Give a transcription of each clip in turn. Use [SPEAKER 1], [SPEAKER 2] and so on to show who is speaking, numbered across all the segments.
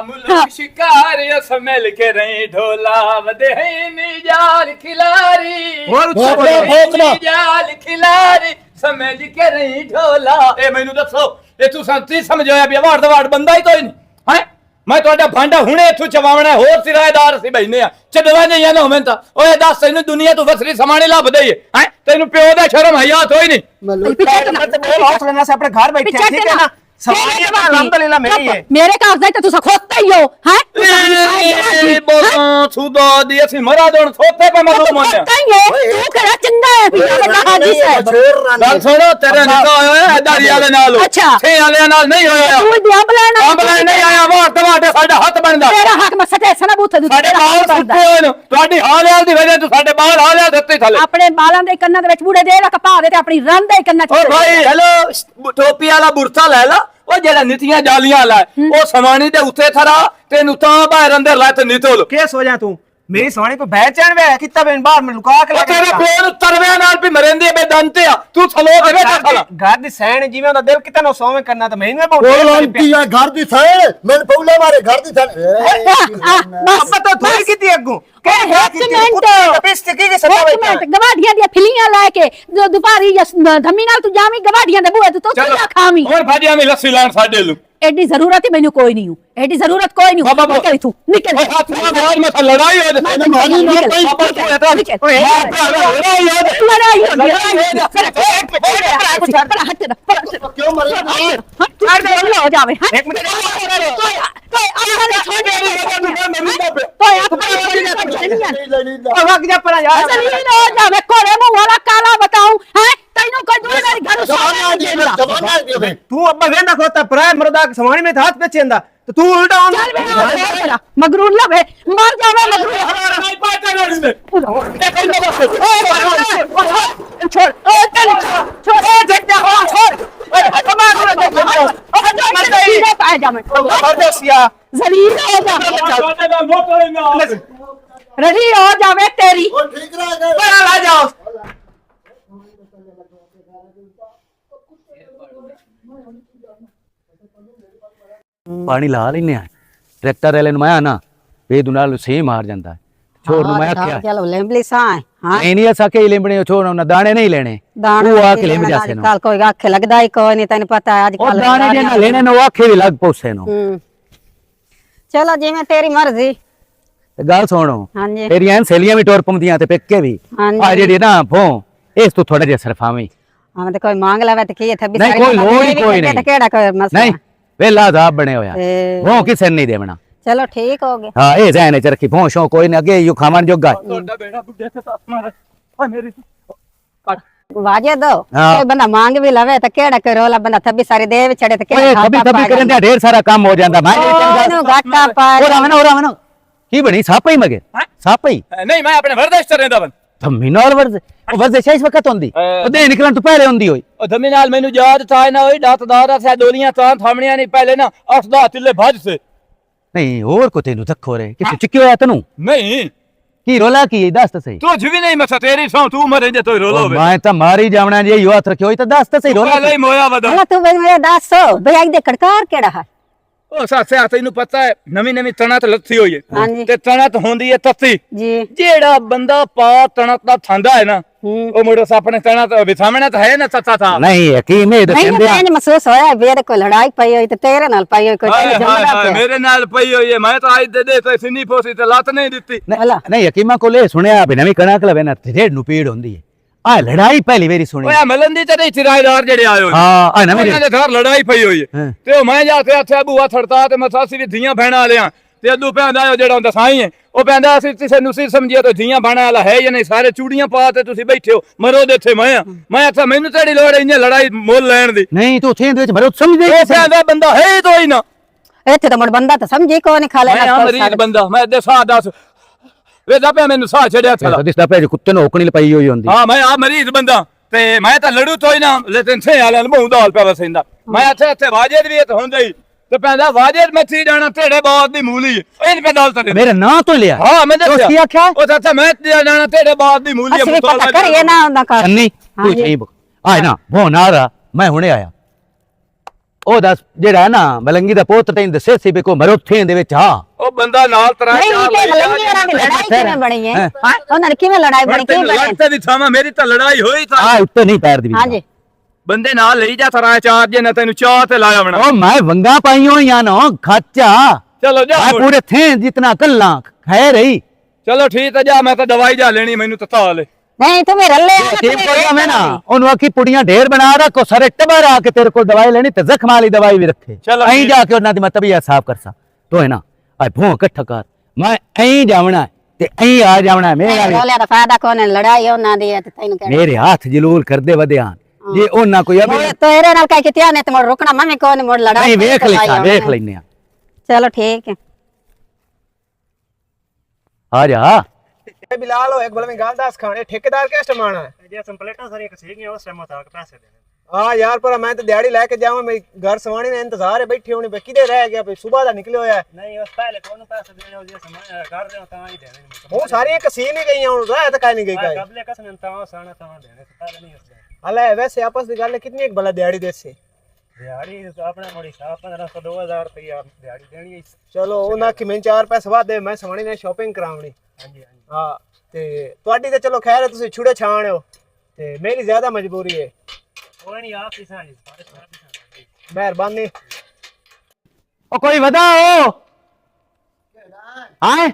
[SPEAKER 1] मुल्क शिकार समझ के रही ढोला वदहनी जाल खिलारी जाल खिलारी समझ के रही ढोला। ए मैनू दसो ए तू संती समझोया भी वाड़ वाड़ बंदा ही कोई नहीं है। मैं ਤੁਹਾਡਾ ਭਾਂਡਾ ਹੁਣੇ ਇੱਥੋਂ ਚਵਾਵਣਾ ਹੋਰ ਸਿਰਾਏਦਾਰ ਅਸੀਂ ਬੈਠਨੇ ਆ ਚਦਵਾ ਨਹੀਂ ਨਾ ਹੋਵੇਂ ਤਾਂ ਓਏ ਦੱਸ ਤੈਨੂੰ ਦੁਨੀਆ ਤੋਂ ਵਸਰੀ ਸਮਾਣੇ ਲੱਭਦੇ ਈ ਹੈ ਤੈਨੂੰ ਪਿਓ ਦਾ ਸ਼ਰਮ ਹਯਾਤ ਹੋਈ ਨਹੀਂ ਮੈਨੂੰ ਹੌਸਲਾ ਲੈਣਾ ਸੀ ਆਪਣੇ ਘਰ ਬੈਠੇ ਠੀਕ ਹੈ ਨਾ ਸਵਾਰੀ ਤਾਂ ਅਲਹਮਦੁਲਿਲਾ ਮੇਰੀ ਹੈ ਮੇਰੇ ਘਰ ਦਾ ਤਾਂ ਤੁਸੀਂ ਖੋਤਾ ਹੀ ਹੋ ਹੈ ਬੋਲਾਂ ਸੁਦਾ ਦੀ ਅਸੀਂ ਮਰਾ ਦੋਣ ਸੋਤੇ ਪੇ ਮਰੂ ਮੋਂਦੇ ਤੂੰ ਕਿਹੜਾ ਚੰਗਾ ਹੈ ਵੀ ਹਾਜੀ ਸਾਹਿਬ ਗੱਲ ਸੁਣੋ ਤੇਰਾ ਨਿਕਾ ਹੋਇਆ ਹੈ ਦਾੜੀ ਵਾਲੇ ਨਾਲ ਛੇ ਵਾਲਿਆਂ ਨਾਲ ਨਹੀਂ ਹੋਇਆ ਤੂੰ ਦੀ ਅੰਬਲਾ ਨਹੀਂ ਆਇਆ ਵਾਰ ਤੁਹਾਡੇ ਸਾਡਾ ਹੱਥ ਬਣਦਾ ਤੇਰਾ ਹੱਕ ਮੈਂ ਸੱਟੇ ਸਨਾ ਬੂਥੇ ਸਾਡੇ ਬਾਲ ਸੁੱਤੇ ਹੋਏ ਨੇ ਤੁਹਾਡੀ ਹਾਲਿਆਂ ਦੀ ਵਜ੍ਹਾ ਤੋਂ ਸਾਡੇ ਬਾਲ ਹਾਲਿਆਂ ਦਿੱਤੇ ਥੱਲੇ ਆਪਣੇ ਬਾਲਾਂ ਦੇ ਕੰਨਾਂ ਦੇ ਵਿੱਚ ਬੂੜੇ ਦੇ ਰੱਖ ਪਾ ਦੇ ਤੇ ਆਪਣੀ ਰੰਨ ਦੇ ਕੰਨਾਂ ਚ ਓ ਭਾਈ ਹੈਲੋ ਟੋਪੀ ਵਾਲਾ ਬੁਰਸਾ ਲੈ ਲਾ ਉਹ ਜਿਹੜਾ ਨੀਤੀਆਂ ਜਾਲੀਆਂ ਲਾ ਉਹ ਸਮਾਣੀ ਦੇ ਉੱਤੇ ਥਰਾ ਤੈਨੂੰ ਤਾਂ ਬਾਹਰ ਅੰਦਰ ਲੈ ਤੇ ਨਿਤੋਲ ਕੀ ਸੋ ਜਾ ਤੂੰ ਮੇਰੀ ਸੋਹਣੀ ਕੋਈ ਬਹਿਚਾਨ ਵੇ ਕਿਤਾ ਬੈਨ ਬਾਹਰ ਮੈਂ ਲੁਕਾ ਕੇ ਤੇਰੇ ਕੋਲ ਤਰਵਿਆਂ ਨਾਲ ਵੀ ਮਰਿੰਦੇ ਬੇ ਦੰਤੇ ਆ ਤੂੰ ਥਲੋ ਕੇ ਬੈਠਾ ਘਰ ਦੀ ਸੈਣ ਜਿਵੇਂ ਉਹਦਾ ਦਿਲ ਕਿਤੇ ਨਾ ਸੋਵੇਂ ਕਰਨਾ ਤਾਂ ਮੈਨੂੰ ਬਹੁਤ ਉਹ ਲੰਕੀ ਆ ਘਰ ਦੀ ਸੈਣ ਮੈਨੂੰ ਪੌਲੇ ਮਾਰੇ ਘਰ ਦੀ ਸੈਣ ਬਸ ਤਾਂ ਥੋੜੀ ਕੀਤੀ ਅੱਗੋਂ ਗਵਾਡੀਆਂ ਦੀਆਂ ਫਿਲੀਆਂ ਲੈ ਕੇ ਜੋ ਦੁਪਾਰੀ ਧਮੀ ਨਾਲ ਤੂੰ ਜਾਵੀਂ ਗਵਾਡੀਆਂ ਦੇ ਬੂਹੇ ਤੋਂ ਤੂੰ ਖਾਵੀਂ ਹੋਰ ਭਾਜੀਆਂ ਵਿੱਚ ਲੱਸੀ ਲਾਣ ਸਾਡੇ ਨੂੰ एडी जरूरत ही मैंने कोई नहीं हूं एडी जरूरत कोई नहीं हूं निकल तू निकल हाथ में बाहर में लड़ाई हो क्यों मरे हो जावे एक मिनट काला बताऊं तू अब वेंदा खोता प्राय मर्दा समानी में हाथ पे चेंदा तो तू उल्टा ऑन मगरूर लवे मर जावे मगरूर नहीं पाता गाड़ी में छोड़ ओ चल छोड़ ए देख जा छोड़ ओए हटमा करो आ जा मैं परदेसिया जलील हो जा रेडी हो जावे तेरी ठीक रह ला जाओ
[SPEAKER 2] पानी ला लेने ट्रैक्टर वाले नु मैं ना बेदू नाल सही मार जांदा छोड़ नु मैं आख्या
[SPEAKER 3] चलो लेंबली सा हां
[SPEAKER 2] नहीं ऐसा के लेंबने छोड़ ना दाने नहीं लेने तू आके लेम जासे नु
[SPEAKER 3] कल कोई आखे लगदा ही कोई नहीं तने पता है आजकल
[SPEAKER 2] दाने जे ना लेने नु आखे भी लग पोसे नु
[SPEAKER 3] चलो जी मैं तेरी मर्जी
[SPEAKER 2] गल सुनो
[SPEAKER 3] हां जी
[SPEAKER 2] तेरी एन सहेलियां भी टोर पमदियां ते पेके भी आ जेडी ना भो इस तो थोड़ा जे सरफावी
[SPEAKER 3] हां तो कोई मांग लावे ते की थे
[SPEAKER 2] नहीं कोई लोड़ ही कोई नहीं
[SPEAKER 3] केड़ा कोई मसला
[SPEAKER 2] नहीं वेला साहब बने होया वो किसे नहीं देवना
[SPEAKER 3] चलो ठीक हो गया
[SPEAKER 2] हां ए जाने च रखी भोंशो कोई न अगे यू खावन जोगा
[SPEAKER 1] तोड़ा बेड़ा बुड्ढे से साथ मार ओए मेरी काट
[SPEAKER 3] वाजे दो कोई बंदा मांग भी लावे तो केड़ा करोला बंदा थब्बी सारी देव छड़े तो केड़ा
[SPEAKER 2] थब्बी थब्बी करन ढेर सारा काम हो जांदा भाई
[SPEAKER 3] घाटा पा
[SPEAKER 2] और आवन की बनी सापई मगे सापई
[SPEAKER 1] नहीं मैं अपने वरदेश से रहंदा बन
[SPEAKER 2] धम्मी नाल वर्जिश इस वक्त होंदी ओदे निकलन तो पहले होंदी होई
[SPEAKER 1] ओ धम्मी नाल मेनू याद था ना ओई दातदार से दोलियां तां थामणियां नहीं पहले ना 8-10 तिल्ले भज से
[SPEAKER 2] नहीं और को तेनु धक्को रे किस चिक्यो है तनु
[SPEAKER 1] नहीं
[SPEAKER 2] की रोला की दस तो सही
[SPEAKER 1] तू भी नहीं मसा तेरी सौ तू मरे जे तो रोलो
[SPEAKER 2] मैं तो मारी जावना जे यो हाथ रखियो तो दस तो सही रोला
[SPEAKER 1] पहले ही मोया बदा
[SPEAKER 3] तू मेरे 10 भई दे कड़कार केड़ा है
[SPEAKER 1] ओ साथे तैनू पता है नवी तणत लत्थी होई है ते तणत होंदी है तत्ती
[SPEAKER 3] जी
[SPEAKER 1] जेड़ा बंदा पा तणत दा थांदा है ना ओ मोड़ो अपने तणत विथामना तो है ना तत्ता था
[SPEAKER 2] नहीं यकीन है
[SPEAKER 3] कहंदे नहीं महसूस होया बेरे कोई लड़ाई पई होई ते तेरे नाल पई होई कोई जमना पे
[SPEAKER 1] मेरे नाल पई होई है मैं तो आज दे तो सिनी पोसी ते लत नहीं दित्ती
[SPEAKER 2] नहीं यकीन को ले सुनया भी नवी कणक लवे ना ढेड नु पीड़ होंदी है आ लड़ाई पहली वेरी सुनी
[SPEAKER 1] ओए मलंदी ते नहीं किराएदार जेड़े आए हो
[SPEAKER 2] हां आ नवी
[SPEAKER 1] दे घर लड़ाई पई होई है ते ओ मैं जाके आथे बुआ थड़ता ते मसासी भी धियां भैणा वालेयां ते अदू पैंदा जेड़ा हुंदा साईं है ओ पैंदा असि किसे नु सिर समझिया तो धियां भैणा वाला है या नहीं सारे चूड़ियां पा ते तुसी बैठे हो मरो दे थे मैं आथा मेनू तेरी लोड़ है इने लड़ाई मोल लेण दी
[SPEAKER 2] नहीं तू थे विच मरो समझ दे
[SPEAKER 1] पैंदा बंदा है तो ही ना
[SPEAKER 3] एथे तो मड़ बंदा तो समझी को नहीं खा लेना
[SPEAKER 1] मरीज बंदा मैं दे सा दस वे दापे मैनू सा छड़या था
[SPEAKER 2] दिस दापे कुत्ते नो ओकणी पई होई होंदी
[SPEAKER 1] हां मैं आ मरीज बंदा ते मैं तो लड़ू तो ही ना लेकिन से आले मुंह दाल पे वसिंदा मैं अथे वाजेद भी तो होंदा ही ते पैंदा वाजेद मथी जाना तेरे बाद दी मूली इन पे दाल तरे
[SPEAKER 2] मेरा नाम तो लिया
[SPEAKER 1] हां मैं
[SPEAKER 2] तो की आख्या
[SPEAKER 1] ओ चाचा मैं जाना तेरे बाद दी मूली
[SPEAKER 3] है पता कर ये ना होंदा का
[SPEAKER 2] नहीं तू चाहिए आए ना वो नारा मैं हुने आया ਉਹ ਦੱਸ ਜਿਹੜਾ ਹੈ ਨਾ ਮਲੰਗੀ ਦਾ ਪੁੱਤ ਤੈਨੂੰ ਦੱਸੇ ਸੀ ਵੀ ਕੋ ਮਰੋਥੇ ਦੇ ਵਿੱਚ ਹਾਂ
[SPEAKER 1] ਉਹ ਬੰਦਾ ਨਾਲ ਤਰਾ
[SPEAKER 3] ਨਹੀਂ ਤੇ ਮਲੰਗੀ ਵਾਲਾ ਦੀ ਲੜਾਈ ਕਿਵੇਂ ਬਣੀ ਹੈ ਉਹਨਾਂ ਦੀ ਕਿਵੇਂ ਲੜਾਈ ਬਣੀ ਕੀ ਬਣੀ
[SPEAKER 1] ਲੜਤੇ ਦੀ ਥਾਵਾਂ ਮੇਰੀ ਤਾਂ ਲੜਾਈ ਹੋਈ ਤਾਂ
[SPEAKER 2] ਆ ਉੱਤੇ ਨਹੀਂ ਪੈਰ ਦੀ
[SPEAKER 3] ਹਾਂਜੀ
[SPEAKER 1] ਬੰਦੇ ਨਾਲ ਲਈ ਜਾ ਤਰਾ ਚਾਰ ਜੇ ਨਾ ਤੈਨੂੰ ਚਾਹ ਤੇ ਲਾਇਆ ਬਣਾ
[SPEAKER 2] ਉਹ ਮੈਂ ਵੰਗਾ ਪਾਈਓ ਜਾਂ ਨਾ ਖਾਚਾ
[SPEAKER 1] ਚਲੋ ਜਾ
[SPEAKER 2] ਮੈਂ ਪੂਰੇ ਥੇ ਜਿਤਨਾ ਕੱਲਾ ਖੈ ਰਹੀ
[SPEAKER 1] ਚਲੋ ਠੀਕ ਹੈ ਜਾ ਮੈਂ ਤਾਂ ਦਵਾਈ ਜਾ ਲੈਣੀ ਮੈਨੂੰ ਤਾਂ ਤਾਲ
[SPEAKER 3] ਨਹੀਂ ਤੂੰ ਮੇਰੇ ਲੈ
[SPEAKER 2] ਟੀਮ ਕੋਲ ਮੈਂ ਨਾ ਉਹਨੂੰ ਆਖੀ ਪੁੜੀਆਂ ਢੇਰ ਬਣਾ ਰੱਖੋ ਸਾਰੇ ਟੱਬਰ ਆ ਕੇ ਤੇਰੇ ਕੋਲ ਦਵਾਈ ਲੈਣੀ ਤੇ ਜ਼ਖਮ ਵਾਲੀ ਦਵਾਈ ਵੀ ਰੱਖੇ
[SPEAKER 1] ਚਲੋ
[SPEAKER 2] ਅਹੀਂ ਜਾ ਕੇ ਉਹਨਾਂ ਦੀ ਮੈਂ ਤਬੀਅਤ ਸਾਫ਼ ਕਰਸਾ ਤੋ ਹੈ ਨਾ ਆ ਭੋਂ ਇਕੱਠਾ ਕਰ ਮੈਂ ਅਹੀਂ ਜਾਵਣਾ ਤੇ ਅਹੀਂ ਆ ਜਾਵਣਾ ਮੇਰਾ
[SPEAKER 3] ਰੋਲਿਆ ਦਾ ਫਾਇਦਾ ਕੋਨੇ ਲੜਾਈ ਉਹਨਾਂ ਦੀ ਹੈ ਤੇ ਤੈਨੂੰ ਕਹਿ
[SPEAKER 2] ਮੇਰੇ ਹੱਥ ਜਲੂਲ ਕਰਦੇ ਵਧਿਆਨ ਜੇ ਉਹਨਾਂ ਕੋਈ ਅਬੇ
[SPEAKER 3] ਤੇਰੇ ਨਾਲ ਕਹਿ ਕੇ ਧਿਆਨ ਨੇ ਤੇ ਮੁੜ ਰੁਕਣਾ ਮੈਂ ਕੋਨੇ ਮੁੜ ਲੜਾਈ
[SPEAKER 2] ਨਹੀਂ ਵੇਖ ਲੈਨੇ ਆ
[SPEAKER 3] ਚਲੋ ਠੀਕ ਹੈ
[SPEAKER 2] ਆ ਜਾ
[SPEAKER 4] बिलाल हो एक बोले मैं गाल दास खाने ठेकेदार क्या स्टमाना है
[SPEAKER 5] जे संप्लेटा सारी एक सीगी उस टाइम तक पैसे देने
[SPEAKER 4] हां यार पर मैं तो दिहाड़ी लेके जाऊं मैं घर सवाणी में इंतजार है बैठी होनी पे किधर रह गया भाई सुबह दा निकले होया
[SPEAKER 5] नहीं उस पहले कौन पैसे देने जे समय कर रहे हो ता ही देने
[SPEAKER 4] वो सारी एक सी नहीं गई हूं रहा तो काई नहीं गई काई
[SPEAKER 5] कबले कसम ता साना ता देने पहले नहीं उसने
[SPEAKER 4] अले वैसे आपस की गल कितनी एक भला दिहाड़ी देसी
[SPEAKER 5] दिहाड़ी अपने मोड़ी साहब 1500 2000 रुपया दिहाड़ी देनी है
[SPEAKER 4] चलो उना की मैं 4 पैसे बाद दे मैं सवाणी ने शॉपिंग करावनी
[SPEAKER 5] हां जी
[SPEAKER 4] हां ते ਤੁਹਾਡੀ ਤੇ ਚਲੋ ਖੈਰ ਹੈ ਤੁਸੀਂ ਛੁੜੇ ਛਾਣ ਹੋ ਤੇ ਮੇਰੀ ਜ਼ਿਆਦਾ ਮਜਬੂਰੀ ਹੈ
[SPEAKER 5] कोई नहीं आप ही सानी सारे
[SPEAKER 4] ਮਿਹਰਬਾਨੀ
[SPEAKER 2] ਉਹ ਕੋਈ ਵਧਾਓ ਹਾਂ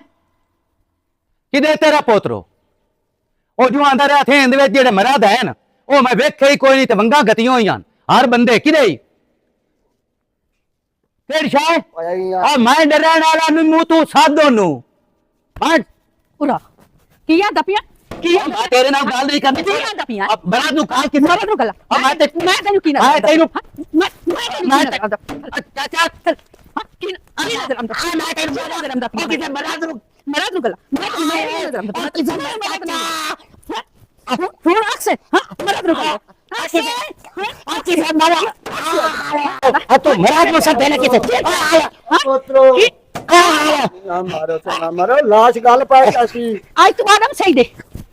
[SPEAKER 2] ਕਿਦੇ ਤੇਰਾ ਪੋਤਰੋ ਉਹ ਜੋ ਆਂਦਾ ਰਿਹਾ ਥੇ ਇਹਦੇ ਵਿੱਚ ਜਿਹੜੇ ਮਰਾਦ ਹੈ ਨਾ ਉਹ ਮੈਂ ਵੇਖੇ ਹੀ ਕੋਈ ਨਹੀਂ ਤੇ ਵੰਗਾ ਗਤੀਆਂ ਹੋਈਆਂ ਹਰ ਬੰਦੇ ਕਿਦੇ ਹੀ ਕਿਹੜੀ ਸ਼ਾਇ ਆ ਮੈਂ ਡਰਨ ਵਾਲਾ ਨੂੰ ਮੂੰਹ ਤੂੰ ਸਾਧੋ ਨੂੰ ਹਾਂ
[SPEAKER 3] ਪੂਰਾ ਕੀ ਆ ਦਪਿਆ ਕੀ ਆ
[SPEAKER 2] ਤੇਰੇ ਨਾਲ ਗੱਲ ਨਹੀਂ ਕਰਨੀ
[SPEAKER 3] ਕੀ ਆ ਦਪਿਆ
[SPEAKER 2] ਬਰਾਤ ਨੂੰ ਕਾਹ ਕਿੰਨਾ
[SPEAKER 3] ਮਰਦ ਨੂੰ ਗੱਲ
[SPEAKER 2] ਮੈਂ
[SPEAKER 3] ਤੈਨੂੰ ਕੀ ਨਾ
[SPEAKER 2] ਮੈਂ ਤੈਨੂੰ
[SPEAKER 3] ਮੈਂ ਚਾਚਾ ਕੀ ਨਜ਼ਰ ਆਂਦਾ ਮੈਂ ਤੈਨੂੰ ਨਜ਼ਰ ਆਂਦਾ ਕਿਤੇ ਮਰਦ ਨੂੰ ਗੱਲ ਮੈਂ ਨਜ਼ਰ ਆਂਦਾ ਫੋਨ ਆਖੇ ਹਾਂ ਮਰਦ ਨੂੰ ਗੱਲ ਆਖੇ ਮਾਰਾ ਆ ਤੂੰ ਮਰਦ ਨੂੰ ਸਭ ਦੇਣਾ ਕਿਤੇ
[SPEAKER 4] ਪੁੱਤਰੋ ਨਾ ਮਾਰੋ ਲਾਸ਼ ਗੱਲ ਪਾਏ ਅਸੀਂ
[SPEAKER 3] ਆਈ ਤੂੰ ਆਦਮ ਸਹੀ ਦੇ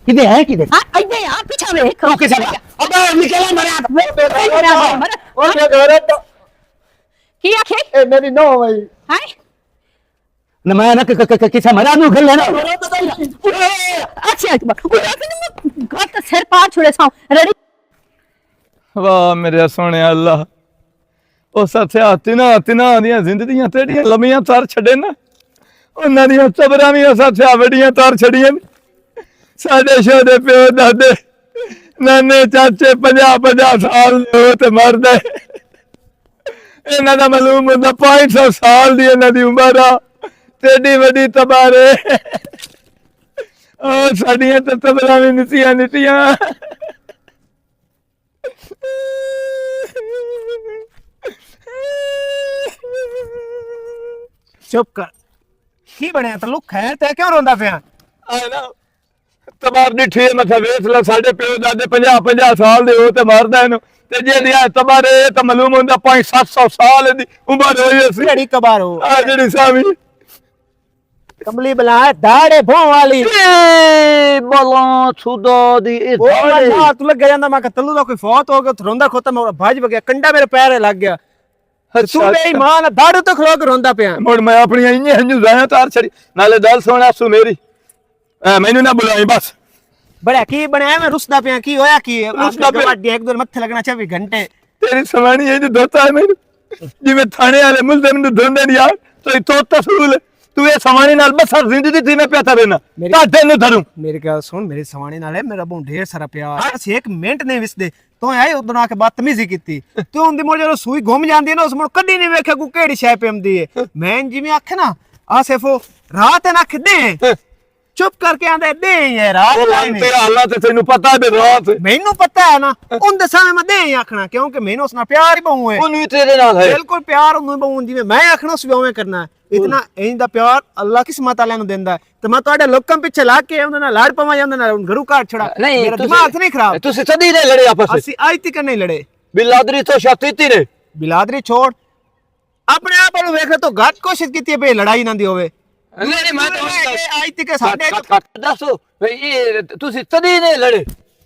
[SPEAKER 2] ਕਿਦੇ ਹੈ ਕਿਦੇ
[SPEAKER 3] ਹਾਂ ਇੱਥੇ ਆ ਪਿੱਛੇ ਵੇਖ
[SPEAKER 2] ਉਹ ਕਿਸੇ ਅਬੇ ਨਿਕਲ ਮਰਾ
[SPEAKER 4] ਉਹ ਘਰ
[SPEAKER 3] ਕੀ ਆਖੇ
[SPEAKER 4] ਇਹ ਮੇਰੀ ਨੋ ਭਾਈ
[SPEAKER 3] ਹੈ
[SPEAKER 2] ਨਾ ਮੈਂ ਨਾ ਕਿਸੇ ਮਰਾ ਨੂੰ ਗੱਲ ਲੈਣਾ
[SPEAKER 3] ਅੱਛਾ ਘੱਟ ਸਿਰ ਪਾਰ ਛੁੜੇ ਸਾਂ ਰੈਡੀ
[SPEAKER 1] ਵਾਹ ਮੇਰੇ ਸੋਹਣੇ ਅੱਲਾ ਉਹ ਸੱਚਾ ਤਿਨਾ ਦੀਆਂ ਜ਼ਿੰਦਗੀਆਂ ਤੇੜੀਆਂ ਲੰਮੀਆਂ ਤਾਰ ਛੱਡੇ ਨਾ ਉਹਨਾਂ ਦੀਆਂ ਸਬਰਾਂ ਵੀ ਸੱਚਾ ਵੱਡੀਆਂ ਤਾਰ ਛੜੀਆਂ ਸਾਡੇ ਸ਼ੋਦੇ ਪਿਓ ਦਾਦੇ ਨਾਨੇ ਚਾਚੇ 50 ਸਾਲ ਦੇ ਹੋ ਤੇ ਮਰਦੇ ਇਹਨਾਂ ਦਾ ਮਾਲੂਮ ਹੁੰਦਾ 500 ਸਾਲ ਦੀ ਇਹਨਾਂ ਦੀ ਉਮਰ ਆ ਤੇਡੀ ਵੱਡੀ ਤਬਾਰੇ ਉਹ ਸਾਡੀਆਂ ਤਾਂ ਤਬਰਾਂ ਵੀ ਨਿਤੀਆਂ
[SPEAKER 4] ਚੁੱਪ ਕਰ ਕੀ ਬਣਿਆ ਤਲੁਕ ਹੈ ਤੇ ਕਿਉਂ ਰੋਂਦਾ ਪਿਆ
[SPEAKER 1] ਆਏ ਨਾ ਤਬਾਰ ਨਿੱਠੀ ਮੱਥਾ ਵੇਖ ਲੈ ਸਾਡੇ ਪਿਓ ਦਾਦੇ 50 ਸਾਲ ਦੇ ਹੋ ਤੇ ਮਰਦਾ ਇਹਨੂੰ ਤੇ ਜਿਹੜੀ ਆ ਤਬਾਰੇ ਤਾਂ ਮਾਲੂਮ ਹੁੰਦਾ 500-700 ਸਾਲ ਦੀ ਉਮਰ ਹੋਈ ਸੀ
[SPEAKER 4] ਜਿਹੜੀ ਕਬਾਰ ਹੋ
[SPEAKER 1] ਆ ਜਿਹੜੀ ਸਾਵੀ
[SPEAKER 4] ਕਮਲੀ ਬਲਾ ਦਾੜੇ ਭੋਂ ਵਾਲੀ
[SPEAKER 2] ਬੋਲਾਂ ਸੁਦਾ ਦੀ ਇਹ
[SPEAKER 4] ਉਹ ਨਾ ਤੂੰ ਲੱਗ ਜਾਂਦਾ ਮੈਂ ਕਿ ਤੱਲੂ ਦਾ ਕੋਈ ਫੌਤ ਹੋ ਗਿਆ ਰੋਂਦਾ ਖੋਤਾ ਮੈਂ ਭੱਜ ਵਗਿਆ ਕੰਡਾ ਮੇਰੇ ਪੈਰੇ ਲੱਗ ਗਿਆ ਤੂੰ ਬੇਈਮਾਨ ਦਾੜੂ ਤੋਂ ਖਲੋ ਕੇ ਰੋਂਦਾ ਪਿਆ
[SPEAKER 1] ਮੁੜ ਮੈਂ ਆਪਣੀਆਂ ਇੰਨੀਆਂ ਹੰਝੂ ਜ਼ਾਇਆ ਤਾਰ ਛੜੀ ਨਾਲੇ ਦਲ ਸੋਣਾ ਸੂ ਮੇਰੀ ਮੈਨੂੰ ਨਾ ਬੁਲਾਈ ਬਸ
[SPEAKER 4] ਬੜਾ ਕੀ ਬਣਿਆ ਮੈਂ ਰੁਸਦਾ ਪਿਆ ਕੀ ਹੋਇਆ ਕੀ
[SPEAKER 1] ਰੁੱਸਦਾ ਪਿਆ।
[SPEAKER 4] ਵੱਡੀ ਇੱਕ ਦੋ ਮੱਥੇ ਲੱਗਣਾ 24 ਘੰਟੇ
[SPEAKER 1] ਤੇਰੀ ਸਮਾਣੀ ਇਹ ਜੋ ਦੋਤਾ ਹੈ ਮੈਨੂੰ ਜਿਵੇਂ ਥਾਣੇ ਵਾਲੇ ਮੁਲਜ਼ਮ ਮੈਨੂੰ ਦੋਂਦੇ ਨਹੀਂ ਯਾਰ ਤੋ ਇਤੋਂ ਤਸੂਲ ਤੂੰ ਇਹ ਸਮਾਣੀ ਨਾਲ ਬਸ ਹਰ ਜ਼ਿੰਦਗੀ ਦੀ ਮੈਂ ਪਿਆ ਤਰੇ ਨਾ ਤਾਂ ਤੈਨੂੰ ਧਰੂ
[SPEAKER 4] ਮੇਰੀ ਗੱਲ ਸੁਣ ਮੇਰੇ ਸਵਾਣੇ ਨਾਲ ਮੇਰਾ ਬਹੁਤ ਢੇਰ ਸਾਰਾ ਪਿਆਰ ਅਸੀਂ ਇੱਕ ਮਿੰਟ ਨਹੀਂ ਵਿਸਦੇ ਤੂੰ ਆਏ ਉਦੋਂ ਆ ਕੇ ਬਦਤਮੀਜ਼ੀ ਕੀਤੀ ਤੂੰ ਹੁੰਦੀ ਮੋੜ ਜਦੋਂ ਸੂਈ ਘੁੰਮ ਜਾਂਦੀ ਹੈ ਨਾ ਉਸ ਮੁੜ ਕਦੀ ਨਹੀਂ ਵੇਖਿਆ ਕੋ ਕਿਹੜੀ ਸ਼ੈ ਪੈਂਦੀ ਹੈ ਮੈਂ ਜਿਵੇਂ ਆਖੇ ਨਾ ਆ ਸਿਰਫ ਰਾਤ ਨਾ ਖਿੱਦੇ ਚੁੱਪ ਕਰਕੇ ਆਂਦੇ ਦੇ ਯਾਰ
[SPEAKER 1] ਤੇਰਾ ਹਾਲਾਂ ਤੇ ਤੈਨੂੰ ਪਤਾ ਵੀ ਰਾਤ
[SPEAKER 4] ਮੈਨੂੰ ਪਤਾ ਹੈ ਨਾ ਉਹਦੇ ਸਾਹਮਣੇ ਮੈਂ ਦੇ ਆਖਣਾ ਕਿਉਂਕਿ ਮੈਨੂੰ ਉਸ ਨਾਲ ਪਿਆਰ ਹੀ ਬਹੁ ਹੈ
[SPEAKER 1] ਉਹਨੂੰ ਤੇਰੇ ਨਾਲ ਹੈ
[SPEAKER 4] ਬਿਲਕੁਲ ਪਿਆਰ ਉਹਨੂੰ ਬਹੁ ਜਿਵੇਂ ਮੈਂ ਆਖਣਾ ਉਸ ਵੀ ਉਵੇਂ ਕਰਨਾ ਇਤਨਾ ਇੰਜ ਦਾ ਪਿਆਰ ਅੱਲਾਹ ਕਿਸਮਤ ਵਾਲਿਆਂ ਨੂੰ ਦਿੰਦਾ ਤੇ ਮੈਂ ਤੁਹਾਡੇ ਲੋਕਾਂ ਪਿੱਛੇ ਲਾ ਕੇ ਉਹਨਾਂ ਨਾਲ ਲੜ ਪਵਾਂ ਜਾਂ ਉਹਨਾਂ ਨਾਲ ਘਰੂ ਘਾਟ ਛੜਾ ਮੇਰਾ ਦਿਮਾਗ ਨਹੀਂ ਖਰਾਬ
[SPEAKER 2] ਤੁਸੀਂ ਸਦੀ ਨੇ ਲੜੇ ਆਪਸ ਵਿੱਚ
[SPEAKER 4] ਅਸੀਂ ਅੱਜ ਤੱਕ ਨਹੀਂ ਲੜੇ
[SPEAKER 2] ਬਿਲਾਦਰੀ ਤੋਂ ਸ਼ਾਤੀਤੀ ਨੇ
[SPEAKER 4] ਬਿਲਾਦਰੀ ਛੋੜ ਆਪਣੇ ਆਪ ਨੂੰ ਵੇਖ ਤੋ ਘੱਟ ਕੋਸ਼ਿਸ਼ ਕੀਤੀ ਹੈ ਲੜਾਈ ਨਾ ਦੀ ਹੋਵੇ
[SPEAKER 1] ਨਹੀਂ ਮੈਂ ਤਾਂ
[SPEAKER 4] ਅੱਜ ਤੱਕ ਸਾਡੇ
[SPEAKER 2] ਦੱਸੋ ਇਹ ਤੁਸੀਂ ਸਦੀ ਨੇ ਲੜੇ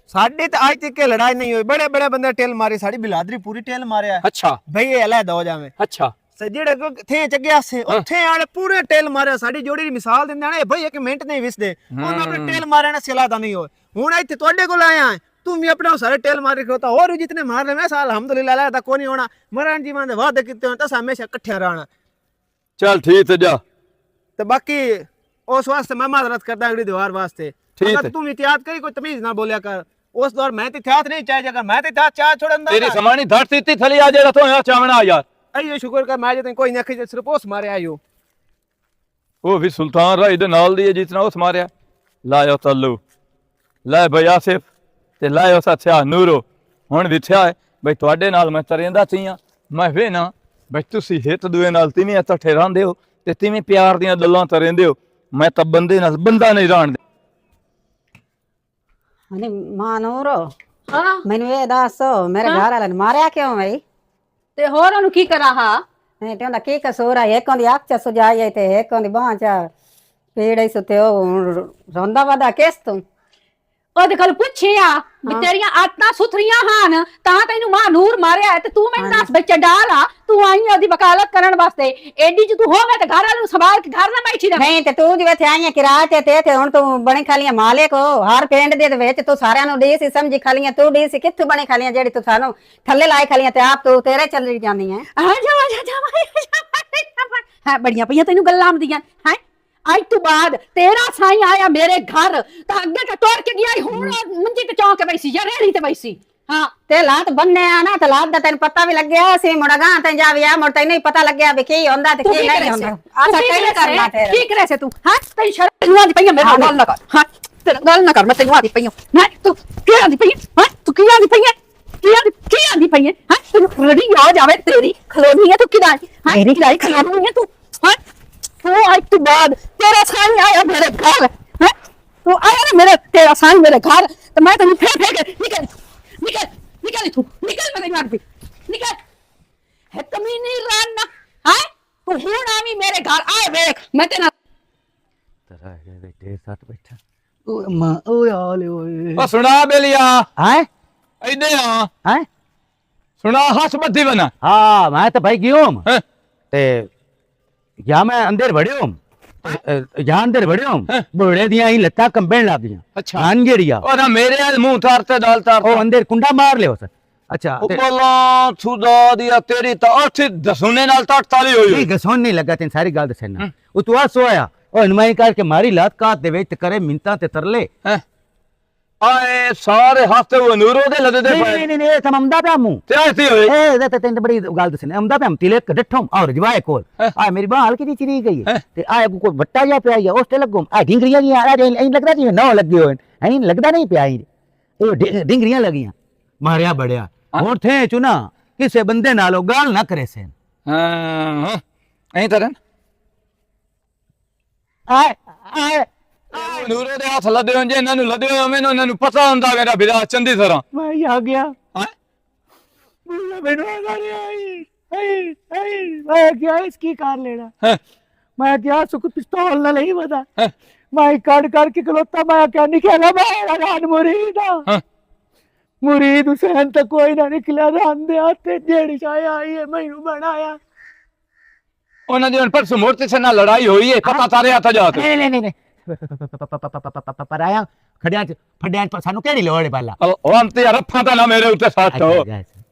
[SPEAKER 4] ਸਾਡੇ ਤੇ ਅੱਜ ਤੱਕ ਲੜਾਈ ਨਹੀਂ ਹੋਈ ਬੜੇ ਬੜੇ ਬੰਦੇ ਟੇਲ ਮਾਰੇ ਸਾਡੀ ਬਿਲਾਦਰੀ ਪੂਰੀ ਟੇਲ ਮਾਰਿਆ
[SPEAKER 1] ਅੱਛਾ
[SPEAKER 4] ਭਈ ਇਹ ਅਲੱਗ ਹੋ ਜਾਵੇ
[SPEAKER 1] ਅੱਛਾ
[SPEAKER 4] ਜਿਹੜੇ ਥੇ ਚੱਗਿਆ ਸੇ ਉੱਥੇ ਆਲੇ ਪੂਰੇ ਟੇਲ ਮਾਰਿਆ ਸਾਡੀ ਜੋੜੀ ਦੀ ਮਿਸਾਲ ਦਿੰਦੇ ਨੇ ਭਈ ਇੱਕ ਮਿੰਟ ਨਹੀਂ ਵਿਸਦੇ ਉਹਨਾਂ ਆਪਣੇ ਟੇਲ ਮਾਰਿਆ ਨਾ ਸਿਲਾ ਤਾਂ ਨਹੀਂ ਹੋਏ ਹੁਣ ਇੱਥੇ ਤੁਹਾਡੇ ਕੋਲ ਆਇਆ ਤੂੰ ਵੀ ਆਪਣਾ ਸਾਰੇ ਟੇਲ ਮਾਰ ਕੇ ਖੋਤਾ ਹੋਰ ਜਿਤਨੇ ਮਾਰ ਲੈ ਮੈਂ ਸਾਲ ਅਲਹਮਦੁਲਿਲਾ ਲੱਗਦਾ ਕੋਈ ਨਹੀਂ ਹੋਣਾ ਮਰਨ ਜੀਵਾਂ ਦੇ ਵਾਅਦੇ ਕੀਤੇ ਹੋਣ ਤਾਂ ਹਮੇਸ਼ਾ ਇਕੱਠੇ ਰਹਿਣਾ
[SPEAKER 1] ਚੱਲ ਠੀਕ ਤੇ ਜਾ
[SPEAKER 4] ਤੇ ਬਾਕੀ ਉਸ ਵਾਸਤੇ ਮੈਂ ਮਾਜ਼ਰਤ ਕਰਦਾ ਅਗਲੀ ਦੀਵਾਰ ਵਾਸਤੇ ਅਗਰ ਤੂੰ ਇਤਿਆਦ ਕਰੀ ਕੋਈ ਤਮੀਜ਼ ਨਾ ਬੋਲਿਆ ਕਰ ਉਸ ਦੌਰ ਮੈਂ ਤੇ ਇਤਿਆਦ ਨਹੀਂ ਚਾਹ ਜਗਾ ਮੈਂ ਤੇ ਇਤਿਆਦ ਚਾਹ ਛੋੜਨ ਦਾ
[SPEAKER 1] ਤੇਰੀ ਸਮਾਣੀ ਧਰਤੀ ਦਿੱਤੀ ਥਲੀ ਆ ਜਿਹੜਾ ਤੋਂ ਚਾਵਣਾ ਯਾਰ
[SPEAKER 4] ਅਈਓ ਸ਼ੁਕਰ ਕਰ ਮੈਂ ਜੇ ਕੋਈ ਨਹੀਂ ਅੱਖੀ ਸਿਰਫ ਉਸ ਮਾਰਿਆ ਆਇਓ
[SPEAKER 1] ਉਹ ਵੀ ਸੁਲਤਾਨ ਰਾਏ ਦੇ ਨਾਲ ਦੀ ਜਿਤਨਾ ਉਸ ਮਾਰਿਆ ਲਾਇਓ ਤੱਲੂ ਲੈ ਬਈ ਆਸਿਫ ਤੇ ਲਾਇਓ ਸੱਚਾ ਨੂਰੋ ਹੁਣ ਵਿਥਿਆ ਹੈ ਬਈ ਤੁਹਾਡੇ ਨਾਲ ਮੈਂ ਤਰੇਂਦਾ ਸੀਆਂ ਮੈਂ ਵੇ ਨਾ ਬਈ ਤੁਸੀਂ ਹਿੱਤ ਦੂਏ ਨਾਲ ਤਿਵੇਂ ਇਕੱਠੇ ਰਹਿੰਦੇ ਹੋ ਤੇ ਤਿਵੇਂ ਪਿਆਰ ਦੀਆਂ ਗੱਲਾਂ ਤਰੇਂਦੇ ਹੋ ਮੈਂ ਤਾਂ ਬੰਦੇ ਨਾਲ ਬੰਦਾ ਨਹੀਂ ਰਹਿਣ ਦੇ
[SPEAKER 6] ਅਨੇ ਮਾਨੂਰ
[SPEAKER 3] ਹਾਂ
[SPEAKER 6] ਮੈਨੂੰ ਇਹ ਦੱਸ ਮੇਰੇ ਘਰ ਵਾਲੇ ਨੇ ਮਾਰਿਆ ਕਿਉਂ ਬਈ
[SPEAKER 3] ਤੇ ਹੋਰ ਉਹਨੂੰ ਕੀ ਕਰਾਂ ਹਾਂ
[SPEAKER 6] ਨਹੀਂ ਤੇ ਉਹਦਾ ਕੀ ਕਸੂਰ ਆ ਇੱਕ ਉਹਦੀ ਅੱਖ ਚ ਸੁਜਾਈ ਤੇ ਇੱਕ ਉਹਦੀ ਬਾਂਹ ਚ ਪੀੜ ਸੁਤੇ ਉਹ ਰੋਂਦਾ ਵਦਾ ਕਿਸ ਤੂੰ
[SPEAKER 3] ਉਹਦੇ ਕੋਲ ਪੁੱਛਿਆ ਵੀ ਤੇਰੀਆਂ ਆਦਤਾਂ ਸੁਥਰੀਆਂ ਹਨ ਤਾਂ ਤੈਨੂੰ ਮਾਂ ਨੂਰ ਮਾਰਿਆ ਹੈ ਤੇ ਤੂੰ ਮੈਨੂੰ ਦੱਸ ਬੱਚਾ ਡਾਲਾ ਤੂੰ ਆਈ ਉਹਦੀ ਵਕਾਲਤ ਕਰਨ ਵਾਸਤੇ ਐਡੀ ਚ ਤੂੰ ਹੋਵੇ ਤੇ ਘਰ ਵਾਲੇ ਨੂੰ ਸੰਭਾਲ ਕੇ ਘਰ ਨਾ ਬੈਠੀ ਰਹੇ
[SPEAKER 6] ਨਹੀਂ ਤੇ ਤੂੰ ਜਿਵੇਂ ਆਈਆਂ ਕਿਰਾਏ ਤੇ ਹੁਣ ਤੂੰ ਬਣੀ ਖਾਲੀਆਂ ਮਾਲਕ ਹੋ ਹਰ ਪਿੰਡ ਦੇ ਵਿੱਚ ਤੂੰ ਸਾਰਿਆਂ ਨੂੰ ਡੀ ਸੀ ਸਮਝੀ ਖਾਲੀਆਂ ਤੂੰ ਡੀ ਸੀ ਕਿੱਥੋਂ ਬਣੀ ਖਾਲੀਆਂ ਜਿਹੜੀ ਤੂੰ ਸਾਨੂੰ ਥੱਲੇ ਲਾਏ ਖਾਲੀਆਂ ਤੇ ਆਪ ਤੂੰ ਤੇਰੇ ਚੱਲੀ ਜਾਂਦੀ ਹੈ
[SPEAKER 3] ਆ ਜਾ ਹਾਂ ਬੜੀਆਂ ਪਈਆਂ ਤੈਨੂੰ ਗੱਲਾਂ ਆਉਂਦੀਆਂ ਹੈ ਅੱਜ ਤੋਂ ਬਾਅਦ ਤੇਰਾ ਸਾਈਂ ਆਇਆ ਮੇਰੇ ਘਰ ਤਾਂ ਅੱਗੇ ਤਾਂ ਤੋੜ ਕੇ ਗਿਆ ਹੁਣ ਮੰਜੀ ਤੇ ਚੌਂਕ ਬੈਸੀ ਜਾਂ ਰੇੜੀ ਤੇ ਬੈਸੀ ਹਾਂ
[SPEAKER 6] ਤੇ ਲਾਤ ਬੰਨੇ ਆ ਨਾ ਤੇ ਲਾਤ ਦਾ ਤੈਨੂੰ ਪਤਾ ਵੀ ਲੱਗਿਆ ਸੀ ਮੁੜਗਾ ਤੇ ਜਾ ਵਿਆ ਮੁੜ ਤੈਨੂੰ ਹੀ ਪਤਾ ਲੱਗਿਆ ਵੀ ਕੀ ਹੁੰਦਾ ਤੇ ਕੀ ਨਹੀਂ ਹੁੰਦਾ ਆਸਾ ਕਿਹੜੇ ਕਰਨਾ ਤੇਰਾ
[SPEAKER 3] ਕੀ ਕਰੇ ਸੇ ਤੂੰ ਹਾਂ ਤੈਨੂੰ ਸ਼ਰਮ ਆਦੀ ਪਈ ਮੇਰੇ ਨਾਲ ਨਾ ਕਰ ਹਾਂ ਤੇਰਾ ਗੱਲ ਨਾ ਕਰ ਮੈਂ ਤੈਨੂੰ ਆਦੀ ਪਈ ਹਾਂ ਤੂੰ ਕੀ ਆਦੀ ਪਈ ਹਾਂ ਤੂੰ ਕੀ ਆਦੀ ਪਈ ਹੈ ਕੀ ਆਦੀ ਪਈ ਹੈ ਹਾਂ ਤੈਨੂੰ ਰੜੀ ਆ ਜਾਵੇ ਤੇਰੀ ਖਲੋਣੀ ਹੈ ਤੂੰ ਕਿਦਾਂ ਹਾਂ ਮੇਰੀ ਕਿਦਾਈ ਖਲੋਣੀ ਹੈ ਤੂੰ ਹਾਂ ਤੂੰ ਅੱਜ ਤੋਂ ਬਾਅਦ ਤੇਰਾ ਸਾਈਂ ਆਇਆ ਮੇਰੇ ਘਰ ਹੈ ਤੂੰ ਆਇਆ ਨਾ ਮੇਰੇ ਤੇਰਾ ਸਾਈਂ ਮੇਰੇ ਘਰ ਤੇ ਮੈਂ ਤੈਨੂੰ ਫੇਰ ਨਿਕਲ ਤੂੰ ਨਿਕਲ ਮੇਰੇ ਘਰ ਵੀ ਨਿਕਲ ਹੈ ਕਮੀਨੀ ਰਾਨਾ ਹੈ ਤੂੰ ਹੁਣ ਆਵੀਂ ਮੇਰੇ ਘਰ ਆਏ ਵੇਖ ਮੈਂ ਤੇਰਾ
[SPEAKER 2] ਤਰਾ ਬੈਠੇ ਸੱਤ ਬੈਠਾ ਓਏ ਮਾਂ ਓਏ ਆਲੇ ਓਏ
[SPEAKER 1] ਉਹ ਸੁਣਾ ਬੇਲੀਆ
[SPEAKER 2] ਹੈ
[SPEAKER 1] ਇੱਧੇ ਆ
[SPEAKER 2] ਹੈ
[SPEAKER 1] ਸੁਣਾ ਹਸਬਤੀ ਬਣਾ
[SPEAKER 2] हाँ मैं तो भाई गयो हूँ
[SPEAKER 1] हैं?
[SPEAKER 2] ते या मैं अंदर बढ़ियो हूँ या अंदर बढ़ियो हूँ बुढ़े दिया ही लत्ता कंबेन लाग दिया
[SPEAKER 1] अच्छा।
[SPEAKER 2] अनगेड़िया
[SPEAKER 1] ਉਹ ਨਾ ਮੇਰੇ ਨਾਲ ਮੂੰਹ ਤਾਰਤੇ ਦਾਲ
[SPEAKER 2] ओ
[SPEAKER 1] ਤਾਰਤੇ
[SPEAKER 2] अंदर कुंडा मार ले सर अच्छा
[SPEAKER 1] ਉਹ ਬੋਲਾ ਸੁਦਾ ਦੀਆਂ ਤੇਰੀ ਤਾਂ ਅੱਠ ਦਸੂਨੇ ਨਾਲ ਤਾਂ 48 ਹੋਈ
[SPEAKER 2] नहीं गसोन नहीं लगा तेन सारी गल दसना वो तू आ सोया ओ इनमाई करके मारी लात काट दे ते करे मिंता ते तरले
[SPEAKER 1] हैं ਆਏ ਸਾਰੇ ਹੱਥ ਉਹ ਨੂਰੋ ਦੇ ਲੱਦੇ ਦੇ
[SPEAKER 2] नहीं नहीं नहीं तुम अमदा पे मु
[SPEAKER 1] ਤੇ ਆਤੀ ਹੋਏ
[SPEAKER 2] ए ते तेन बड़ी गल दसने अमदा पे हम तिले कड्ठम और जवाए कोल आ मेरी बाल की चिरी गई है ते आ को वट्टा जा पे आई उस ते लगो आ ढिंगरियां जी आ इन लगदा जी नौ लगे होन है लगदा नहीं पे आई ओ ढिंगरियां लगियां मारिया बड़िया हुन थे चुना किसे बंदे नालो गाल ना करे से
[SPEAKER 1] ਹਾਂ ਐਂ ਤਰਨ
[SPEAKER 2] आए आए
[SPEAKER 1] ਨੂਰੇ ਦੇ ਹੱਥ ਲੱਦੇ ਹੋਣ ਜੇ ਇਹਨਾਂ ਨੂੰ ਲੱਦੇ ਹੋਏ ਮੈਨੂੰ ਇਹਨਾਂ ਨੂੰ ਪਤਾ ਹੁੰਦਾ ਮੇਰਾ ਵਿਦਾ ਚੰਦੀ ਤਰ੍ਹਾਂ
[SPEAKER 2] मैं आ गया
[SPEAKER 1] ਹੈਂ?
[SPEAKER 2] मुझे मैंने गाड़ी आई मैं क्या इसकी कार लेना
[SPEAKER 1] हैं?
[SPEAKER 2] मैं क्या सुख पिस्तौल ना नहीं बता
[SPEAKER 1] हैं?
[SPEAKER 2] मैं काट के खलोता मैं क्या निकला मैं रान मुरीद
[SPEAKER 1] हैं?
[SPEAKER 2] मुरीद हुसैन तक कोई ना निकला रान दे आते जेड़ी छाया आई है मैनू बनाया
[SPEAKER 1] ਉਹਨਾਂ ਦੀ ਹੁਣ ਪਰਸੋਂ ਮੂਰਤੀ ਸੇ ਨਾਲ ਲੜਾਈ ਹੋਈ ਹੈ ਪਤਾ ਤਾਰੇ ਹੱਥ ਜਾਤ
[SPEAKER 2] नहीं नहीं नहीं पर आया खड़िया फड़िया सानू केड़ी लोड़ है पाला
[SPEAKER 1] ਉਹ ਅੰਤ ਯਾਰ ਅੱਖਾਂ ਤਾਂ ਨਾ ਮੇਰੇ ਉੱਤੇ ਸੱਟ ਹੋ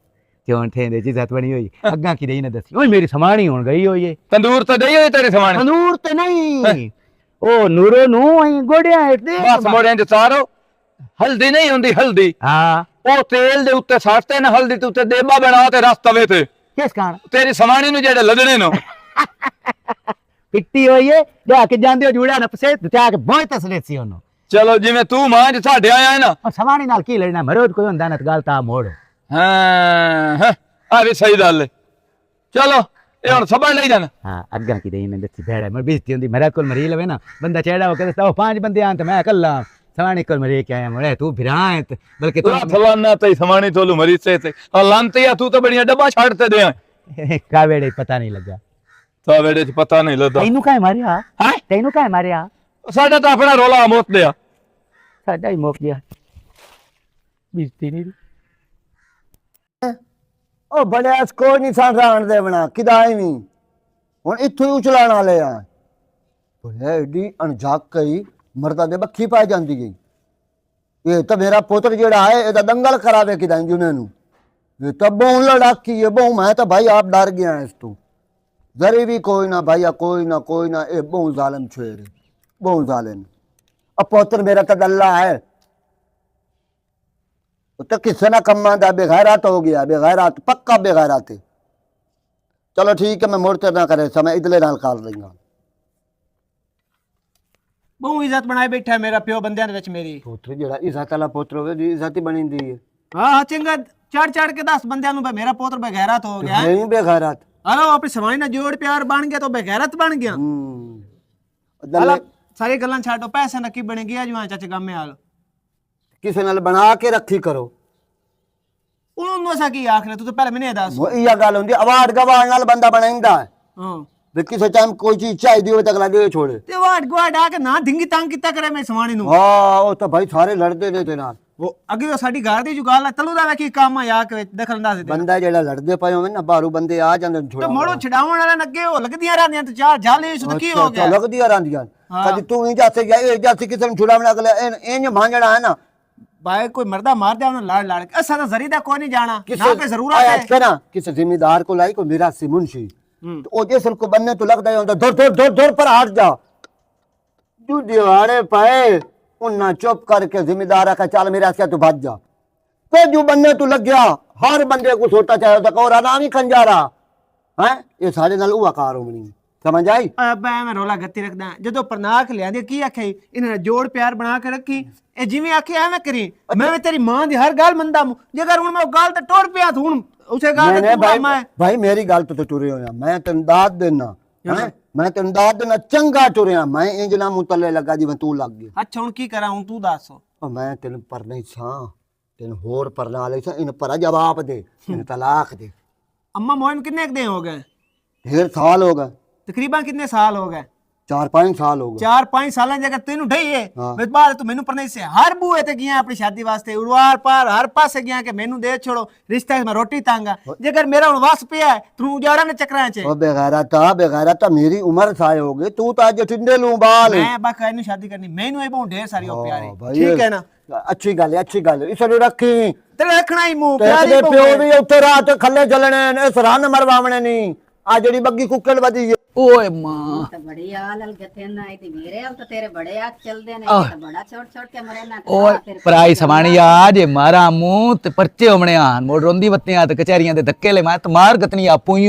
[SPEAKER 2] क्यों ठेंदे जी सत बनी हुई अग्गा की रही ना दसी ओए मेरी समाणी होन गई होई है
[SPEAKER 1] ਤੰਦੂਰ ਤਾਂ ਡਈ ਹੋਈ ਤੇਰੇ ਸਮਾਣੇ
[SPEAKER 2] तंदूर ते नहीं ओ नूरो नु आई गोड़िया हेठे
[SPEAKER 1] ਬਸ ਮੋੜਿਆਂ ਚ ਸਾਰੋ ਹਲਦੀ ਨਹੀਂ ਹੁੰਦੀ ਹਲਦੀ
[SPEAKER 2] हां
[SPEAKER 1] ਉਹ ਤੇਲ ਦੇ ਉੱਤੇ ਸੱਟਦੇ ਨੇ ਹਲਦੀ ਤੇ ਉੱਤੇ ਦੇਬਾ ਬਣਾ ਤੇ ਰਸ ਤਵੇ ਤੇ
[SPEAKER 2] किस कारण
[SPEAKER 1] ਤੇਰੀ ਸਮਾਣੀ ਨੂੰ ਜਿਹੜੇ ਲੱਦਣੇ ਨੇ
[SPEAKER 2] पिट्टी होई है जा के जांदे जुड़ा न पसे जा के बहुत तसले सी ओनो
[SPEAKER 1] ਚਲੋ ਜਿਵੇਂ ਤੂੰ ਮਾਂ ਚ ਸਾਡੇ ਆਇਆ ਹੈ ਨਾ
[SPEAKER 2] और समाणी नाल की लड़ना मरोज कोई हुंदा ना गल ता मोड़
[SPEAKER 1] ਹਾਂ ਆ ਵੀ ਸਹੀ ਗੱਲ ਹੈ ਚਲੋ ਇਹ ਹੁਣ ਸਭਾ ਲਈ ਜਾਣਾ
[SPEAKER 2] हां अग्गा की रही ने दसी भेड़ा मैं बेइज्जती हुंदी मेरा कोल मरी लवे ना बंदा चेड़ा हो के दसदा ओ पांच बंदे आन ते मैं कल्ला समाणी कोल मरी के आया मोड़े तू फिराए बल्कि
[SPEAKER 1] ਤੂੰ ਫਲਾਨਾ ਤੇ ਸਮਾਣੀ ਤੋਲੂ ਮਰੀ ਸੇ ਤੇ ਲਾਂਤੀਆ ਤੂੰ ਤਾਂ ਬੜੀਆਂ ਡੱਬਾ ਛੱਡ ਤੇ ਦੇ
[SPEAKER 2] कावेड़े पता नहीं लगा
[SPEAKER 1] ਤਾਂ ਵੇੜੇ ਚ ਪਤਾ ਨਹੀਂ ਲੱਗਦਾ
[SPEAKER 2] ਤੈਨੂੰ ਕਾਹ ਮਾਰਿਆ
[SPEAKER 1] ਹੈ
[SPEAKER 2] ਤੈਨੂੰ ਕਾਹ ਮਾਰਿਆ
[SPEAKER 1] ਸਾਡਾ ਤਾਂ ਆਪਣਾ ਰੋਲਾ ਮੁੱਤ ਲਿਆ
[SPEAKER 2] ਸਾਡਾ ਹੀ ਮੁੱਕ ਗਿਆ
[SPEAKER 1] ਬੀਜਤੀ ਨਹੀਂ
[SPEAKER 7] ਉਹ ਬਣਿਆ ਕੋਈ ਨਹੀਂ ਸਾਂ ਰਾਣ ਦੇ ਬਣਾ ਕਿਦਾ ਐਵੇਂ ਹੁਣ ਇੱਥੋਂ ਹੀ ਉਚਲਾਣ ਵਾਲੇ ਆ ਬੋਲੇ ਏਡੀ ਅਣਜਾਕ ਕਈ ਮਰਦਾਂ ਦੇ ਬੱਖੀ ਪਾ ਜਾਂਦੀ ਗਈ ਇਹ ਤਾਂ ਮੇਰਾ ਪੁੱਤਰ ਜਿਹੜਾ ਹੈ ਇਹਦਾ ਦੰਗਲ ਕਰਾਵੇ ਕਿਦਾਂ ਜੁਨੇ ਨੂੰ ਇਹ ਤਾਂ ਬਹੁ ਲੜਾਕੀ ਹੈ ਬਹੁ ਮੈਂ ਤਾਂ ਭਾਈ ਆਪ ਡਰ ਗਿਆ ਇਸ ਤੋਂ ਜ਼ਰੇ ਵੀ ਕੋਈ ਨਾ ਭਾਈਆ ਕੋਈ ਨਾ ਇਹ ਬਹੁ ਜ਼ਾਲਮ ਛੇਰ ਬਹੁ ਜ਼ਾਲਮ अब पुत्र मेरा तो दल्ला है तो किसी ना कमा दा बेगैरत हो गया बेगैरत पक्का बेगैरत है चलो ठीक है मैं मुड़ते ना करे समय इधले नाल कर लेंगा
[SPEAKER 4] ਬਹੁ ਇੱਜ਼ਤ ਬਣਾਏ ਬੈਠਾ ਹੈ ਮੇਰਾ ਪਿਓ ਬੰਦਿਆਂ ਦੇ ਵਿੱਚ ਮੇਰੀ
[SPEAKER 7] पुत्र जेड़ा इज्जत वाला पुत्र होवे जी इज्जत ही बनी दी है
[SPEAKER 4] ਹਾਂ ਚੰਗਾ ਚੜ ਕੇ 10 ਬੰਦਿਆਂ ਨੂੰ ਮੇਰਾ ਪੁੱਤਰ ਬੇਗੈਰਤ ਹੋ ਗਿਆ
[SPEAKER 7] नहीं बेगैरत
[SPEAKER 4] ਹਲੋ ਆਪਣੀ ਸਵਾਈ ਨਾਲ ਜੋੜ ਪਿਆਰ ਬਣ ਗਿਆ ਤਾਂ ਬੇਗੈਰਤ ਬਣ ਗਿਆ
[SPEAKER 7] दल्ले
[SPEAKER 4] ਸਾਰੀ ਗੱਲਾਂ ਛੱਡੋ ਪੈਸੇ ਨਾਲ ਕੀ ਬਣੇਗੀ ਅਜਵਾਂ ਚਾਚੇ ਗਾਮੇ ਵਾਲ
[SPEAKER 7] किसी नाल बना के रखी करो
[SPEAKER 4] ਉਹਨੂੰ ਅਸਾਂ ਕੀ ਆਖਰੇ ਤੂੰ ਤਾਂ ਪਹਿਲੇ ਮੈਨੂੰ ਇਹ ਦੱਸ
[SPEAKER 7] वो इया गल हुंदी अवार्ड गवाड़ नाल बंदा बनाइंदा है
[SPEAKER 4] ਹਾਂ
[SPEAKER 7] वे किसी टाइम कोई चीज चाहिए हो तक लगे छोड़े
[SPEAKER 4] ਤੇ ਵਾੜ ਗਵਾੜ ਆ ਕੇ ਨਾ ਢਿੰਗੀ ਤੰਗ ਕੀਤਾ ਕਰੇ ਮੈਂ ਸਵਾਣੀ ਨੂੰ
[SPEAKER 7] हां वो तो भाई सारे लड़दे ने ते नाल
[SPEAKER 4] ਉਹ ਅੱਗੇ ਉਹ ਸਾਡੀ ਘਰ ਦੀ ਜੁਗਾਲ ਹੈ ਤਲੂ ਦਾ ਵੇ ਕੀ ਕੰਮ ਆ ਯਾ ਕੇ ਦਖਲ ਅੰਦਾਜ਼ ਦੇ
[SPEAKER 7] बंदा जेड़ा लड़दे पए होवे ना बारू बंदे आ जांदे
[SPEAKER 4] ਤੇ
[SPEAKER 7] छोड़ा
[SPEAKER 4] ਮੋੜੋ ਛਡਾਉਣ ਵਾਲੇ ਅੱਗੇ ਉਹ ਲੱਗਦੀਆਂ ਰਹਿੰਦੀਆਂ ਤੇ ਚਾਰ ਜਾਲੇ ਸੁਣ ਕੀ ਹੋ ਗਿਆ
[SPEAKER 7] लगदियां रहंदियां कदी तू ही जाते जाए जाते किसी ਨੂੰ ਛੁਡਾਵਣਾ ਅਗਲੇ ਇੰਜ ਭਾਂਜਣਾ ਹੈ ਨਾ
[SPEAKER 4] ਬਾਏ ਕੋਈ ਮਰਦਾ ਮਾਰ ਦਿਆ ਉਹਨੂੰ ਲੜ ਲੜ ਕੇ ਅਸਾਂ ਤਾਂ ਜ਼ਰੀ ਦਾ ਕੋਈ ਨਹੀਂ ਜਾਣਾ ਨਾ ਤੇ ਜ਼ਰੂਰਤ ਹੈ
[SPEAKER 7] है ना किसी जिम्मेदार को लाई को मिरासी मुंशी तो ओ जिसल को बनने तो लगता है दौड़ पर हट जा जो दीवारे पाए उन्ना चुप करके जिम्मेदार का चाल मेरा क्या तू भाग जा तो जो बनने तू लग गया हर बंदे को सोटा चाहे तो कोरा नाम ही खंजारा है ये सारे नाल हुआ कार होनी समझ आई
[SPEAKER 4] ਬੈ ਮੈਂ ਰੋਲਾ ਗੱਤੀ ਰੱਖਦਾ ਜਦੋਂ ਪਰਨਾਕ ਲਿਆਂਦੇ ਕੀ ਆਖੇ ਇਹਨਾਂ ਨੇ ਜੋੜ ਪਿਆਰ ਬਣਾ ਕੇ ਰੱਖੀ ਇਹ ਜਿਵੇਂ ਆਖੇ ਐਵੇਂ ਕਰੀ ਮੈਂ ਤੇਰੀ ਮਾਂ ਦੀ ਹਰ ਗੱਲ ਮੰਨਦਾ ਜੇਕਰ ਹੁਣ ਮੈਂ ਉਹ ਗੱਲ ਤੇ ਟੁਰ ਪਿਆ ਤੂੰ ਹੁਣ ਉਸੇ ਗੱਲ ਤੇ
[SPEAKER 7] भाई
[SPEAKER 4] ਮੈਂ
[SPEAKER 7] भाई मेरी गल तो टुरे होया मैं तेन दाद देना हैं मैं तेन दाद देना चंगा टुरिया मैं इंज ना मुतले लगा जिवें तू लग गया
[SPEAKER 4] ਅੱਛਾ ਹੁਣ ਕੀ ਕਰਾਂ ਹੁਣ ਤੂੰ ਦੱਸ
[SPEAKER 7] ओ मैं तेन पर नहीं सा तेन होर पर ना ले सा इन पर जवाब दे इन तलाक दे
[SPEAKER 4] ਅੰਮਾ ਮੋਹਨ ਕਿੰਨੇ ਕੁ ਦਿਨ ਹੋ ਗਏ
[SPEAKER 7] ढेर साल हो गए
[SPEAKER 4] ਤਕਰੀਬਨ ਕਿੰਨੇ ਸਾਲ ਹੋ ਗਏ
[SPEAKER 7] 4-5 साल हो गए
[SPEAKER 4] 4-5 ਸਾਲਾਂ ਜੇਕਰ ਤੈਨੂੰ ਢਈ ਹੈ
[SPEAKER 7] ਹਾਂ।
[SPEAKER 4] ਫਿਰ ਬਾਅਦ ਤੂੰ ਮੈਨੂੰ ਪਰਨੇ ਸੇ ਹਰ ਬੂਏ ਤੇ ਗਿਆ ਆਪਣੀ ਸ਼ਾਦੀ ਵਾਸਤੇ ਉੜਵਾਰ ਪਾਰ ਹਰ ਪਾਸੇ ਗਿਆ ਕਿ ਮੈਨੂੰ ਦੇ ਛੋੜੋ ਰਿਸ਼ਤਾ ਮੈਂ ਰੋਟੀ ਤਾਂਗਾ ਜੇਕਰ ਮੇਰਾ ਹੁਣ ਵਸ ਪਿਆ ਹੈ, ਤੂੰ ਉਜਾੜਾ ਨੇ ਚੱਕਰਾਂ 'ਚ
[SPEAKER 7] ओ बेगैरता मेरी उम्र साए हो गई तू तो आज टिंडे लू बाल
[SPEAKER 4] ਮੈਂ ਬਾਕਾ ਇਹਨੂੰ ਸ਼ਾਦੀ ਕਰਨੀ ਮੈਨੂੰ ਇਹ ਬਹੁਤ ਢੇਰ ਸਾਰੀ ਉਹ ਪਿਆਰੀ
[SPEAKER 7] भाई
[SPEAKER 4] ਠੀਕ ਹੈ ਨਾ
[SPEAKER 7] अच्छी गल इस नु रखी
[SPEAKER 4] ਤੇ ਰੱਖਣਾ ਹੀ ਮੂੰਹ
[SPEAKER 7] ते
[SPEAKER 4] ਪਿਆਰੀ
[SPEAKER 7] तेरे प्यो भी उत्ते रात खल्ले चलने ने इस रन मरवावने नहीं आ जेडी बग्गी कुक्कड़ बदी
[SPEAKER 1] ਓਏ ਮਾਂ
[SPEAKER 6] ਤਾਂ ਬੜੀ ਆਲ ਗਤੇ ਨਾ ਤੇ ਮੇਰੇ ਆਲ ਤਾਂ ਤੇਰੇ ਬੜੇ ਆ ਚੱਲਦੇ ਨੇ ਤਾਂ ਬੜਾ ਛੋਟ ਛੋਟ ਕੇ ਮਰੇ ਨਾ
[SPEAKER 1] ਓਏ ਪਰਾਈ ਸਵਾਣੀ ਆ ਜੇ ਮਾਰਾ ਮੂੰਹ ਤੇ ਪਰਚੇ ਹੋਣੇ ਆ ਮੋੜ ਰੋਂਦੀ ਬੱਤੀਆਂ ਤੇ ਕਚਹਿਰੀਆਂ ਦੇ ਧੱਕੇ ਲੈ ਮੈਂ ਤੇ ਮਾਰ ਗਤਨੀ ਆਪੂ ਹੀ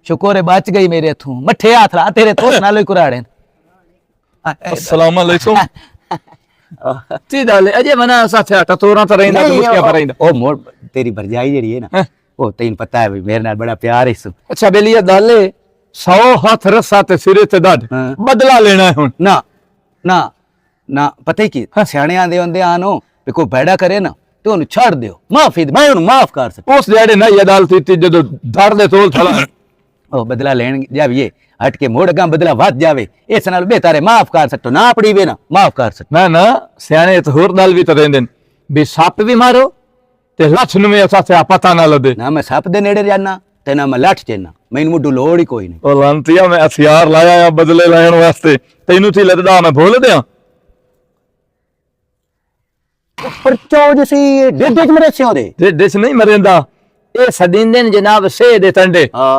[SPEAKER 1] ਸ਼ੁਕਰ ਹੈ ਬਚ ਗਈ ਮੇਰੇ ਇਥੋਂ ਮੱਠੇ ਹੱਥ ਲਾ ਤੇਰੇ ਤੋਂ ਨਾਲ ਹੀ ਕੁਰਾੜੇ
[SPEAKER 8] अस्सलाम वालेकुम
[SPEAKER 1] ਸਿੱਧਾ ਲੈ ਅਜੇ ਮਨਾ ਸਾਥਿਆ ਟਤੋਰਾਂ ਤਾਂ ਰਹਿੰਦਾ ਤੂੰ ਮੁਸ਼ਕਿਆ ਰਹਿੰਦਾ
[SPEAKER 2] ਉਹ ਮੋੜ ਤੇਰੀ ਭਰਜਾਈ ਜਿਹੜੀ ਹੈ ਨਾ ਉਹ ਤੈਨੂੰ ਪਤਾ ਹੈ ਵੀ ਮੇਰੇ ਨਾਲ ਬੜਾ ਪਿਆਰ ਹੈ ਇਸ
[SPEAKER 8] अच्छा बेलिया दाले 100 हाथ रस्सा ते सिरे ते दड
[SPEAKER 2] हाँ।
[SPEAKER 8] बदला लेना है हुन
[SPEAKER 2] ਨਾ ਨਾ ਨਾ ਪਤਾ ਹੀ ਕੀ ਸਿਆਣਿਆਂ ਦੇ ਹੁੰਦੇ ਆਨੋ ਵੀ ਕੋਈ ਬੈੜਾ ਕਰੇ ਨਾ ਤੇ ਉਹਨੂੰ ਛੱਡ ਦਿਓ ਮਾਫੀ ਮੈਂ ਉਹਨੂੰ ਮਾਫ ਕਰ ਸਕਦਾ
[SPEAKER 8] उस जेड़े नहीं अदालत थी जदों धड़ दे तोल थला
[SPEAKER 2] ਉਹ ਬਦਲਾ ਲੈਣ ਜਾਵੀਏ ਹਟ ਕੇ ਮੋੜ ਗਾ ਬਦਲਾ ਵੱਧ ਜਾਵੇ ਇਸ ਨਾਲ ਬਿਹਤਰ ਹੈ ਮਾਫ ਕਰ ਸਕਤੋ ਨਾ ਪੜੀਵੇ ਨਾ ਮਾਫ ਕਰ ਸਕਤੋ
[SPEAKER 8] ना ना सियाने ते होर दल भी तो रहंदे भी सप भी मारो ते लछ नु असा से पता ना लदे
[SPEAKER 2] ਨਾ ਮੈਂ ਸੱਪ ਦੇ ਨੇੜੇ ਜਾਣਾ ਤੇ ਨਾ ਮੈਂ ਲੱਠ ਚੇਨਾ ਮੈਨੂੰ ਮੁੱਢੂ ਲੋੜ ਹੀ ਕੋਈ ਨਹੀਂ
[SPEAKER 8] ओ लांतिया मैं हथियार लाया या बदले लेने वास्ते तैनू थी लददा मैं भूल दिया
[SPEAKER 2] ਪਰ ਚੌਜ ਸੀ ਡੇਡੇ ਚ ਮਰੇ ਸਿਓ ਦੇ
[SPEAKER 8] ते दिस नहीं मरेंदा ए सदिंदे ने जनाब से दे टंडे
[SPEAKER 2] ਹਾਂ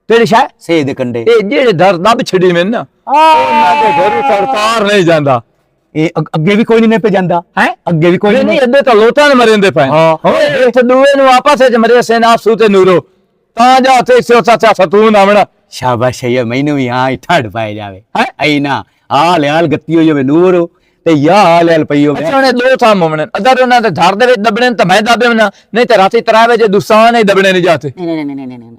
[SPEAKER 8] तेरी शाय
[SPEAKER 2] ਸੇ ਦੇ ਕੰਡੇ
[SPEAKER 8] ए जेड़े दर दब छड़ी में ना ਉਹਨਾਂ ਦੇ ਘਰ ਸਰਕਾਰ ਨਹੀਂ ਜਾਂਦਾ
[SPEAKER 2] ਇਹ ਅੱਗੇ ਵੀ ਕੋਈ ਨਹੀਂ ਨੇਪੇ ਜਾਂਦਾ ਹੈ ਅੱਗੇ ਵੀ ਕੋਈ
[SPEAKER 8] ਨਹੀਂ ਅੱਧੇ ਤਾਂ ਲੋਟਾਂ ਨੇ ਮਰਿੰਦੇ ਪਏ ਓਏ ਇੱਥੇ ਦੂਏ ਨੂੰ ਆਪਸ ਵਿੱਚ ਮਰੇ ਸੇ ਨਾਫਸੂ ਤੇ ਨੂਰੋ ਤਾਂ ਜਾ ਤੇ ਸੋ ਚਾਚਾ ਸਤੂਨ ਆਵਣਾ
[SPEAKER 2] ਸ਼ਾਬਾਸ਼ ਹੈ ਮੈਨੂੰ ਵੀ ਹਾਂ ਠੱਡ ਪਾਏ ਜਾਵੇ ਹੈ ਐ ਨਾ ਹਾਲ ਹਾਲ ਗੱਤੀ ਹੋਈ ਹੋਵੇ ਨੂਰ ਤੇ ਯਾ ਹਾਲ ਹਾਲ ਪਈ ਹੋਵੇ
[SPEAKER 8] ਅੱਛਾ ਉਹਨੇ ਦੋ ਥਾਂ ਮਮਣੇ ਅਦਰ ਉਹਨਾਂ ਦੇ ਧਰ ਦੇ ਵਿੱਚ ਦਬਣੇ ਤਾਂ ਮੈਂ ਦਾਬੇ ਨਾ ਨਹੀਂ ਤੇ ਰਾਤੀ ਤਰਾਵੇ ਜੇ ਦੁਸਾਨ ਨਹੀਂ ਦਬਣੇ ਨਹੀਂ ਜਾਤੇ
[SPEAKER 2] ਨਹੀਂ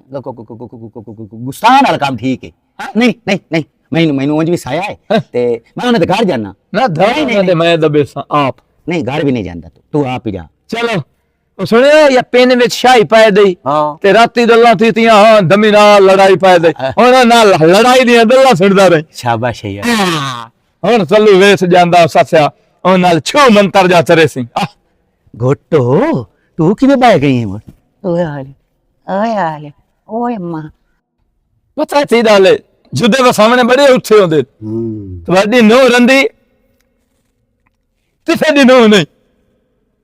[SPEAKER 2] ਗੁਸਤਾਨ ਵਾਲਾ ਕੰਮ ਠੀਕ ਹੈ ਨਹੀਂ ਨਹੀਂ ਨਹੀਂ ਮੈਨੂੰ ਉਂਝ ਵੀ ਸਾਇਆ ਹੈ ਤੇ ਮੈਂ ਉਹਨਾਂ ਦੇ ਘਰ ਜਾਣਾ
[SPEAKER 8] ਨਾ ਧਰ ਦੇ ਮੈਂ ਦਬੇ ਸਾਂ ਆਪ
[SPEAKER 2] ਨਹੀਂ ਘਰ ਵੀ ਨਹੀਂ ਜਾਂਦਾ ਤੂੰ ਆਪ ਹੀ ਜਾ
[SPEAKER 8] ਚਲੋ ਉਹ ਸੁਣਿਆ ਇਹ ਪਿੰਨ ਵਿੱਚ ਸ਼ਾਹੀ ਪਾਏ ਦਈ
[SPEAKER 2] ਹਾਂ
[SPEAKER 8] ਤੇ ਰਾਤੀ ਗੱਲਾਂ ਥੀਤੀਆਂ ਹਾਂ ਦਮੀ ਨਾਲ ਲੜਾਈ ਪਾਏ ਦਈ ਉਹਨਾਂ ਨਾਲ ਲੜਾਈ ਦੀਆਂ ਗੱਲਾਂ ਸੁਣਦਾ ਰਹੇ
[SPEAKER 2] ਸ਼ਾਬਾਸ਼ ਹੈ
[SPEAKER 8] ਹੁਣ ਚੱਲੂ ਵੇਸ ਜਾਂਦਾ ਸੱਸਿਆ ਉਹ ਨਾਲ ਛੋ ਮੰਤਰ ਜਾ ਚਰੇ ਸੀ
[SPEAKER 2] घोटो तू किਵੇਂ ਬਾਹਰ ਗਈ ਹੈ ਓਏ ਅੰਮਾ
[SPEAKER 8] ਪਤਾ ਸੀ ਦਾਲੇ ਜੁਦੇ ਵਾ ਸਾਹਮਣੇ ਬੜੇ ਉੱਥੇ ਹੁੰਦੇ ਤੁਹਾਡੀ ਨੋ ਰੰਦੀ ਕਿਸੇ ਦੀ ਨੋ ਨਹੀਂ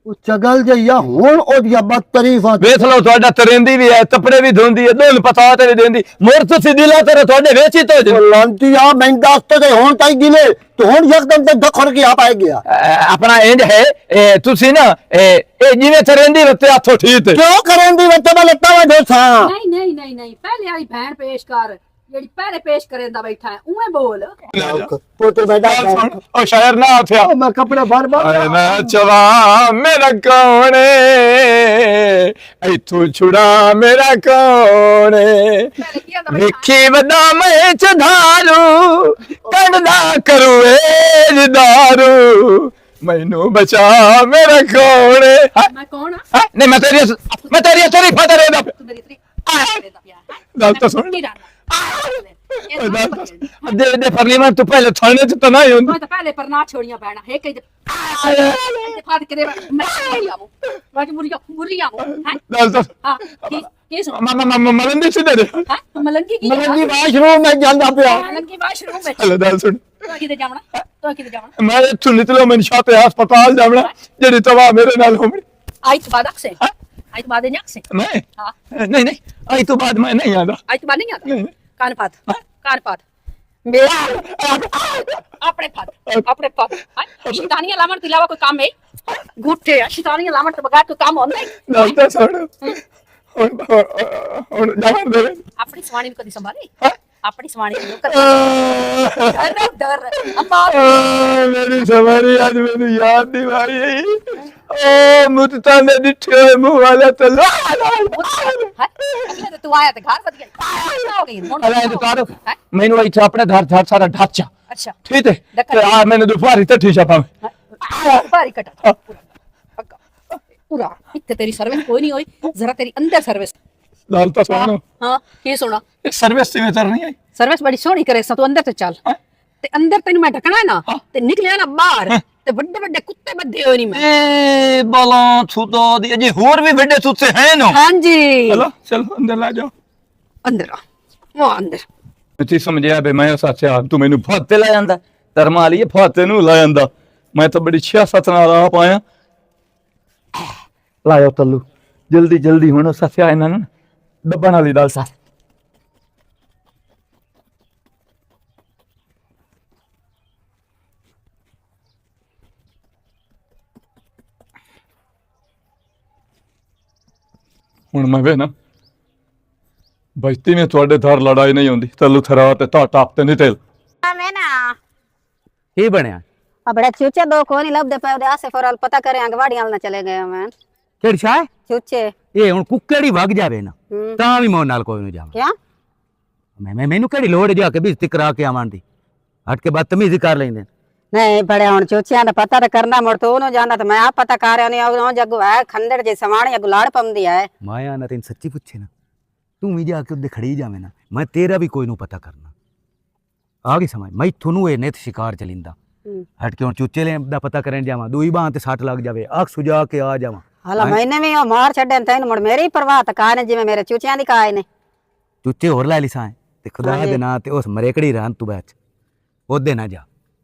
[SPEAKER 7] ਉਹ ਚਗਲ ਜਈਆ ਹੁਣ ਉਹਦੀਆਂ ਬਦਤਰੀਫਾਂ
[SPEAKER 8] ਵੇਖ ਲਓ ਤੁਹਾਡਾ ਤਰੇਂਦੀ ਵੀ ਹੈ ਕੱਪੜੇ ਵੀ ਧੋਂਦੀ ਹੈ ਦੋਨ ਪਤਾ ਤੇ ਵੀ ਦੇਂਦੀ ਮੋਰ ਤੁਸੀਂ ਦਿਲਾ ਤੇਰੇ ਤੁਹਾਡੇ ਵੇਚ ਹੀ ਤੋ
[SPEAKER 7] ਲਾਂਤੀ ਆ ਮੈਂ ਦੱਸਤੇ ਤੇ ਹੁਣ ਤਾਈ ਗਿਲੇ ਤੇ ਹੁਣ ਯਕਦਮ ਤੇ ਦਖੜ ਕੇ ਆ ਪਾਏ ਗਿਆ
[SPEAKER 8] ਆਪਣਾ ਇੰਜ ਹੈ ਤੁਸੀਂ ਨਾ ਇਹ ਜਿਵੇਂ ਤਰੇਂਦੀ ਰੱਤੇ ਹੱਥੋਂ ਠੀਕ ਹੈ
[SPEAKER 7] ਕਿਉਂ ਕਰਨ ਦੀ ਵਿੱਚ ਮੈਂ ਲੱਤਾਂ ਵਾ ਦੋਸਾਂ
[SPEAKER 3] ਨਹੀਂ ਪਹਿਲੇ ਵਾਲੀ ਭੈਣ ਪੇਸ਼ ਕਰ ਜਿਹੜੀ ਪਹਿਲੇ ਪੇਸ਼ ਕਰੇਂਦਾ ਬੈਠਾ ਹੈ ਉਵੇਂ ਬੋਲ
[SPEAKER 7] ਪੁੱਤਰ ਬੈਠਾ
[SPEAKER 8] ਉਹ ਸ਼ਾਇਰ ਨਾ ਆਥਿਆ
[SPEAKER 7] ਮੈਂ ਕੱਪੜੇ ਬਾਰ ਬਾਰ
[SPEAKER 8] ਮੈਂ ਚਵਾ ਮੇਰਾ ਕੌਣ ਇਥੋਂ ਛੁੜਾ ਮੇਰਾ ਕੌਣ ਵੇਖੀ ਵੱਡਾ ਮੈਂ ਚਧਾਰੂ ਕੰਡਾ ਕਰੂ ਏ ਦਾਰੂ ਮੈਨੂੰ ਬਚਾ ਮੇਰਾ ਕੌਣ
[SPEAKER 3] ਮੈਂ ਕੌਣ ਆ
[SPEAKER 8] ਨਹੀਂ ਮੈਂ ਤੇਰੀ ਤਾਰੀਫਾਂ ਕਰ ਰਿਹਾ
[SPEAKER 3] ਤੂੰ ਮੇਰੀ ਤਰੀ
[SPEAKER 8] ਗੱਲ ਤਾਂ ਸੁਣ
[SPEAKER 3] ਕੀ ਡਰਨਾ
[SPEAKER 8] ਦੇ ਪਾਰਲੀਮੈਂਟ ਤੋਂ ਪਹਿਲੇ ਥਾਣੇ ਚ ਤਾਂ ਨਹੀਂ ਹੁੰਦੀ
[SPEAKER 3] ਮੈਂ ਤਾਂ ਪਹਿਲੇ ਪਰ ਨਾ ਛੋੜੀਆਂ ਪੈਣਾ ਹੈ ਕਿ ਫਾਦ ਕਰੇ ਮੈਂ ਆਵਾਂ ਵਾਜ ਮੁਰੀਆ ਹੈ
[SPEAKER 8] ਗੱਲ ਤਾਂ
[SPEAKER 3] ਹਾਂ ਕੀ ਸੁਣ
[SPEAKER 8] ਮਾਮਾ ਮਲੰਦੀ ਸੀ ਦੇ
[SPEAKER 3] ਹੈ ਮਲੰਗੀ ਕੀ
[SPEAKER 7] ਮਲੰਗੀ ਵਾਸ਼ਰੂਮ ਮੈਂ ਜਾਂਦਾ ਪਿਆ
[SPEAKER 3] ਮਲੰਗੀ ਵਾਸ਼ਰੂਮ ਵਿੱਚ
[SPEAKER 8] ਹਲੋ ਗੱਲ ਸੁਣ
[SPEAKER 3] ਤੂੰ ਕਿਤੇ ਜਾਵਣਾ
[SPEAKER 8] ਮੈਂ ਇੱਥੋਂ ਨਿਕਲੋ ਮੈਂ ਸ਼ਾਪੇ ਹਸਪਤਾਲ ਜਾਵਣਾ ਜਿਹੜੀ ਤਵਾ ਮੇਰੇ ਨਾਲ ਹੋਣੀ
[SPEAKER 3] ਆਈ ਤੋਂ ਬਾਅਦ ਅਕਸੇ ਆਈ ਤੋਂ ਬਾਅਦ ਨਹੀਂ ਅਕਸੇ
[SPEAKER 8] ਨਹੀਂ
[SPEAKER 3] ਹਾਂ
[SPEAKER 8] ਨਹੀਂ ਆਈ ਤੋਂ ਬਾਅਦ ਮੈਂ ਨਹੀਂ ਆਂਦਾ
[SPEAKER 3] ਆਈ ਤੋਂ ਬਾਅਦ ਨਹੀਂ ਆਤਾ ਕਾਨ ਪਾਤ ਮੇਰਾ ਆਪਣੇ ਪਾਤ ਸ਼ੈਤਾਨੀਆਂ ਲਾਵਣ ਤੋਂ ਇਲਾਵਾ ਕੋਈ ਕੰਮ ਹੈ ਗੁੱਠੇ ਸ਼ੈਤਾਨੀਆਂ ਲਾਵਣ ਤੋਂ ਬਗੈਰ ਕੋਈ ਕੰਮ ਹੁੰਦਾ ਹੈ
[SPEAKER 8] ਗੱਲ ਤਾਂ ਸੁਣ ਹੁਣ ਜਾਵਣ ਦੇ
[SPEAKER 3] ਆਪਣੀ ਸਵਾਣੀ ਨੂੰ ਕਦੀ ਸੰਭਾਲੀ ਆਪਣੀ ਸਵਾਣੀ ਨੂੰ ਕਦੀ ਡਰ ਅੰਮਾ
[SPEAKER 8] ਮੇਰੀ ਸਵਾਰੀ ਅੱਜ ਮੈਨੂੰ ਯਾਦ ਨਹੀਂ ਆਈ ਓ ਮੁੱਤਾਂ ਦੇ ਡਿੱਠੇ ਮੂੰਹ ਵਾਲਾ ਤੇ ਲਾ
[SPEAKER 3] ਤੂੰ ਆਇਆ ਤੇ ਘਰ ਵਧੀਆ ਹੋ ਗਈ ਹੁਣ
[SPEAKER 8] ਅਰੇ ਦੁਕਾਨ ਮੈਨੂੰ ਇੱਥੇ ਆਪਣੇ ਘਰ ਸਾਰਾ ਢਾਂਚਾ
[SPEAKER 3] ਅੱਛਾ
[SPEAKER 8] ਠੀਕ ਹੈ ਤੇ ਆ ਮੈਨੂੰ ਦੁਪਹਿਰੀ ਤੇ ਠੀਸ਼ਾ ਪਾਵੇਂ
[SPEAKER 3] ਭਾਰੀ ਕਟਾ ਪੂਰਾ ਇੱਥੇ ਤੇਰੀ ਸਰਵਿਸ ਕੋਈ ਨਹੀਂ ਹੋਈ ਜ਼ਰਾ ਤੇਰੀ ਅੰਦਰ ਸਰਵਿਸ
[SPEAKER 8] ਗੱਲ ਤਾਂ ਸੁਣ
[SPEAKER 3] ਹਾਂ ਕੀ ਸੁਣਾ
[SPEAKER 8] ਇਹ ਸਰਵਿਸ ਤੇ ਕਰਨੀ ਹੈ
[SPEAKER 3] ਸਰਵਿਸ ਬੜੀ ਸੋਹਣੀ ਕਰੇ ਤੂੰ ਅੰਦਰ ਤੇ ਚੱਲ ਤੇ ਅੰਦਰ ਤੈਨੂੰ ਮੈਂ ਢਕਣਾ ਨਾ ਤੇ ਨਿਕਲਿਆ ਨਾ ਬਾਹਰ ਤੇ ਵੱਡੇ ਵੱਡੇ ਕੁੱਤੇ ਬੱਧੇ ਹੋਏ ਨਹੀਂ ਮੈਂ
[SPEAKER 8] ਏ ਬਲਾਂ ਛੁਦੋ ਦੀ ਅਜੇ ਹੋਰ ਵੀ ਵੱਡੇ ਸੁੱਤੇ ਹੈ ਨਾ
[SPEAKER 3] ਹਾਂਜੀ
[SPEAKER 8] ਚਲੋ ਚਲੋ ਅੰਦਰ ਲੈ ਜਾਓ
[SPEAKER 3] ਅੰਦਰ ਆ ਉਹ ਅੰਦਰ
[SPEAKER 8] ਤੁਸੀਂ ਸਮਝਿਆ ਬੇ ਮੈਂ ਸੱਚਾ ਤੂੰ ਮੈਨੂੰ ਫਾਤੇ ਲੈ ਜਾਂਦਾ ਧਰਮਾ ਲਈ ਫਾਤੇ ਨੂੰ ਲੈ ਜਾਂਦਾ ਮੈਂ ਤਾਂ ਬੜੀ ਸਿਆਸਤ ਨਾਲ ਆ ਪਾਇਆ ਲਾਇਓ ਤੱਲੂ ਜਲਦੀ ਹੁਣ ਸੱਚਾ ਇਹਨਾਂ ਨੂੰ ਡੱਬਾ ਨਾਲ ਹੀ ਡਾਲ ਸਾ ਹੁਣ ਮੈਂ ਵੇ ਨਾ ਬਜਤੀ ਨੇ ਤੁਹਾਡੇ ਧਰ ਲੜਾਈ ਨਹੀਂ ਹੁੰਦੀ ਤੈਨੂੰ ਥਰਾ ਤੇ ਟਾਪ ਤੇ ਨਹੀਂ ਤੇਲ
[SPEAKER 6] ਮੈਂ ਨਾ
[SPEAKER 2] ਕੀ ਬਣਿਆ
[SPEAKER 6] ਆ ਬੜਾ ਚੂਚੇ ਦੋ ਕੋ ਨਹੀਂ ਲੱਭਦੇ ਪਏ ਉਹਦੇ ਆਸੇ ਫੋਰਲ ਪਤਾ ਕਰੇ ਅੰਗਵਾੜੀਆਂ ਨਾਲ ਚਲੇ ਗਏ ਮੈਂ
[SPEAKER 2] ਕਿਹੜੀ ਸ਼ਾਹ
[SPEAKER 6] ਚੂਚੇ
[SPEAKER 2] ਇਹ ਹੁਣ ਕੁੱਕੜੀ ਵਗ ਜਾਵੇ ਨਾ ਤਾਂ ਵੀ ਮੋਨ ਨਾਲ ਕੋਈ ਨਹੀਂ ਜਾਵਾਂ
[SPEAKER 6] ਕਿਆ
[SPEAKER 2] ਮੈਨੂੰ ਕਿਹੜੀ ਲੋੜ ਜਾ ਕੇ ਬੇਇੱਜ਼ਤੀ ਕਰਾ ਕੇ ਆਵਾਂ ਦੀ ਹਟ ਕੇ ਬਦਤਮੀਜ਼ੀ ਕਰ ਲੈਂਦੇ
[SPEAKER 6] ਨਹੀਂ ਬੜੇ ਹੁਣ ਚੂਚਿਆਂ ਦਾ ਪਤਾ ਤਾਂ ਕਰਨਾ ਮੁੜ ਤੋਂ ਉਹਨੂੰ ਜਾਂਦਾ ਤਾਂ ਮੈਂ ਆ ਪਤਾ ਕਰ ਆਉਣੀ ਉਹ ਜੱਗੂ ਹੈ ਖੰਡੜ ਜੇ ਸਵਾਣੀ ਗੁਲਾੜ ਪੰਦੀ ਹੈ
[SPEAKER 2] ਮਾਇਆ ਨਾ ਤੈਨੂੰ ਸੱਚੀ ਪੁੱਛੇ ਨਾ ਤੂੰ ਵੀ ਜਾ ਕੇ ਉੱਦੇ ਖੜੀ ਜਾਵੇਂ ਨਾ ਮੈਂ ਤੇਰਾ ਵੀ ਕੋਈ ਨੂੰ ਪਤਾ ਕਰਨਾ ਆ ਗਈ ਸਮਝ ਮੈਂ ਤੁਹਾਨੂੰ ਇਹ ਨਿਤ ਸ਼ਿਕਾਰ ਚਲਿੰਦਾ ਹਟ ਕੇ ਹੁਣ ਚੂਚੇ ਲੈ ਦਾ ਪਤਾ ਕਰਨ ਜਾਵਾਂ ਦੂਈ ਬਾਹ ਤੇ ਸੱਟ ਲੱਗ ਜਾਵੇ ਅੱਖ ਸੁਜਾ ਕੇ ਆ ਜਾਵਾਂ
[SPEAKER 6] ਹਲਾ ਮੈਨੇ ਵੀ ਉਹ ਮਾਰ ਛੱਡੇ ਤੈਨੂੰ ਮੁੜ ਮੇਰੀ ਪਰਵਾਹ ਤਾਂ ਕਾਹ ਨੇ ਜਿਵੇਂ ਮੇਰੇ ਚੂਚਿਆਂ ਦੀ ਕਾਹ ਨੇ
[SPEAKER 2] ਚੂਚੇ ਹੋਰ ਲੈ ਲਿਸਾਂ ਤੇ ਖੁਦਾ ਦੇ ਨਾਂ ਤੇ ਉਸ ਮਰੇਕੜੀ ਰਾਂ ਤੂੰ ਬੈਠ ਉਹਦੇ ਨਾ ਜਾ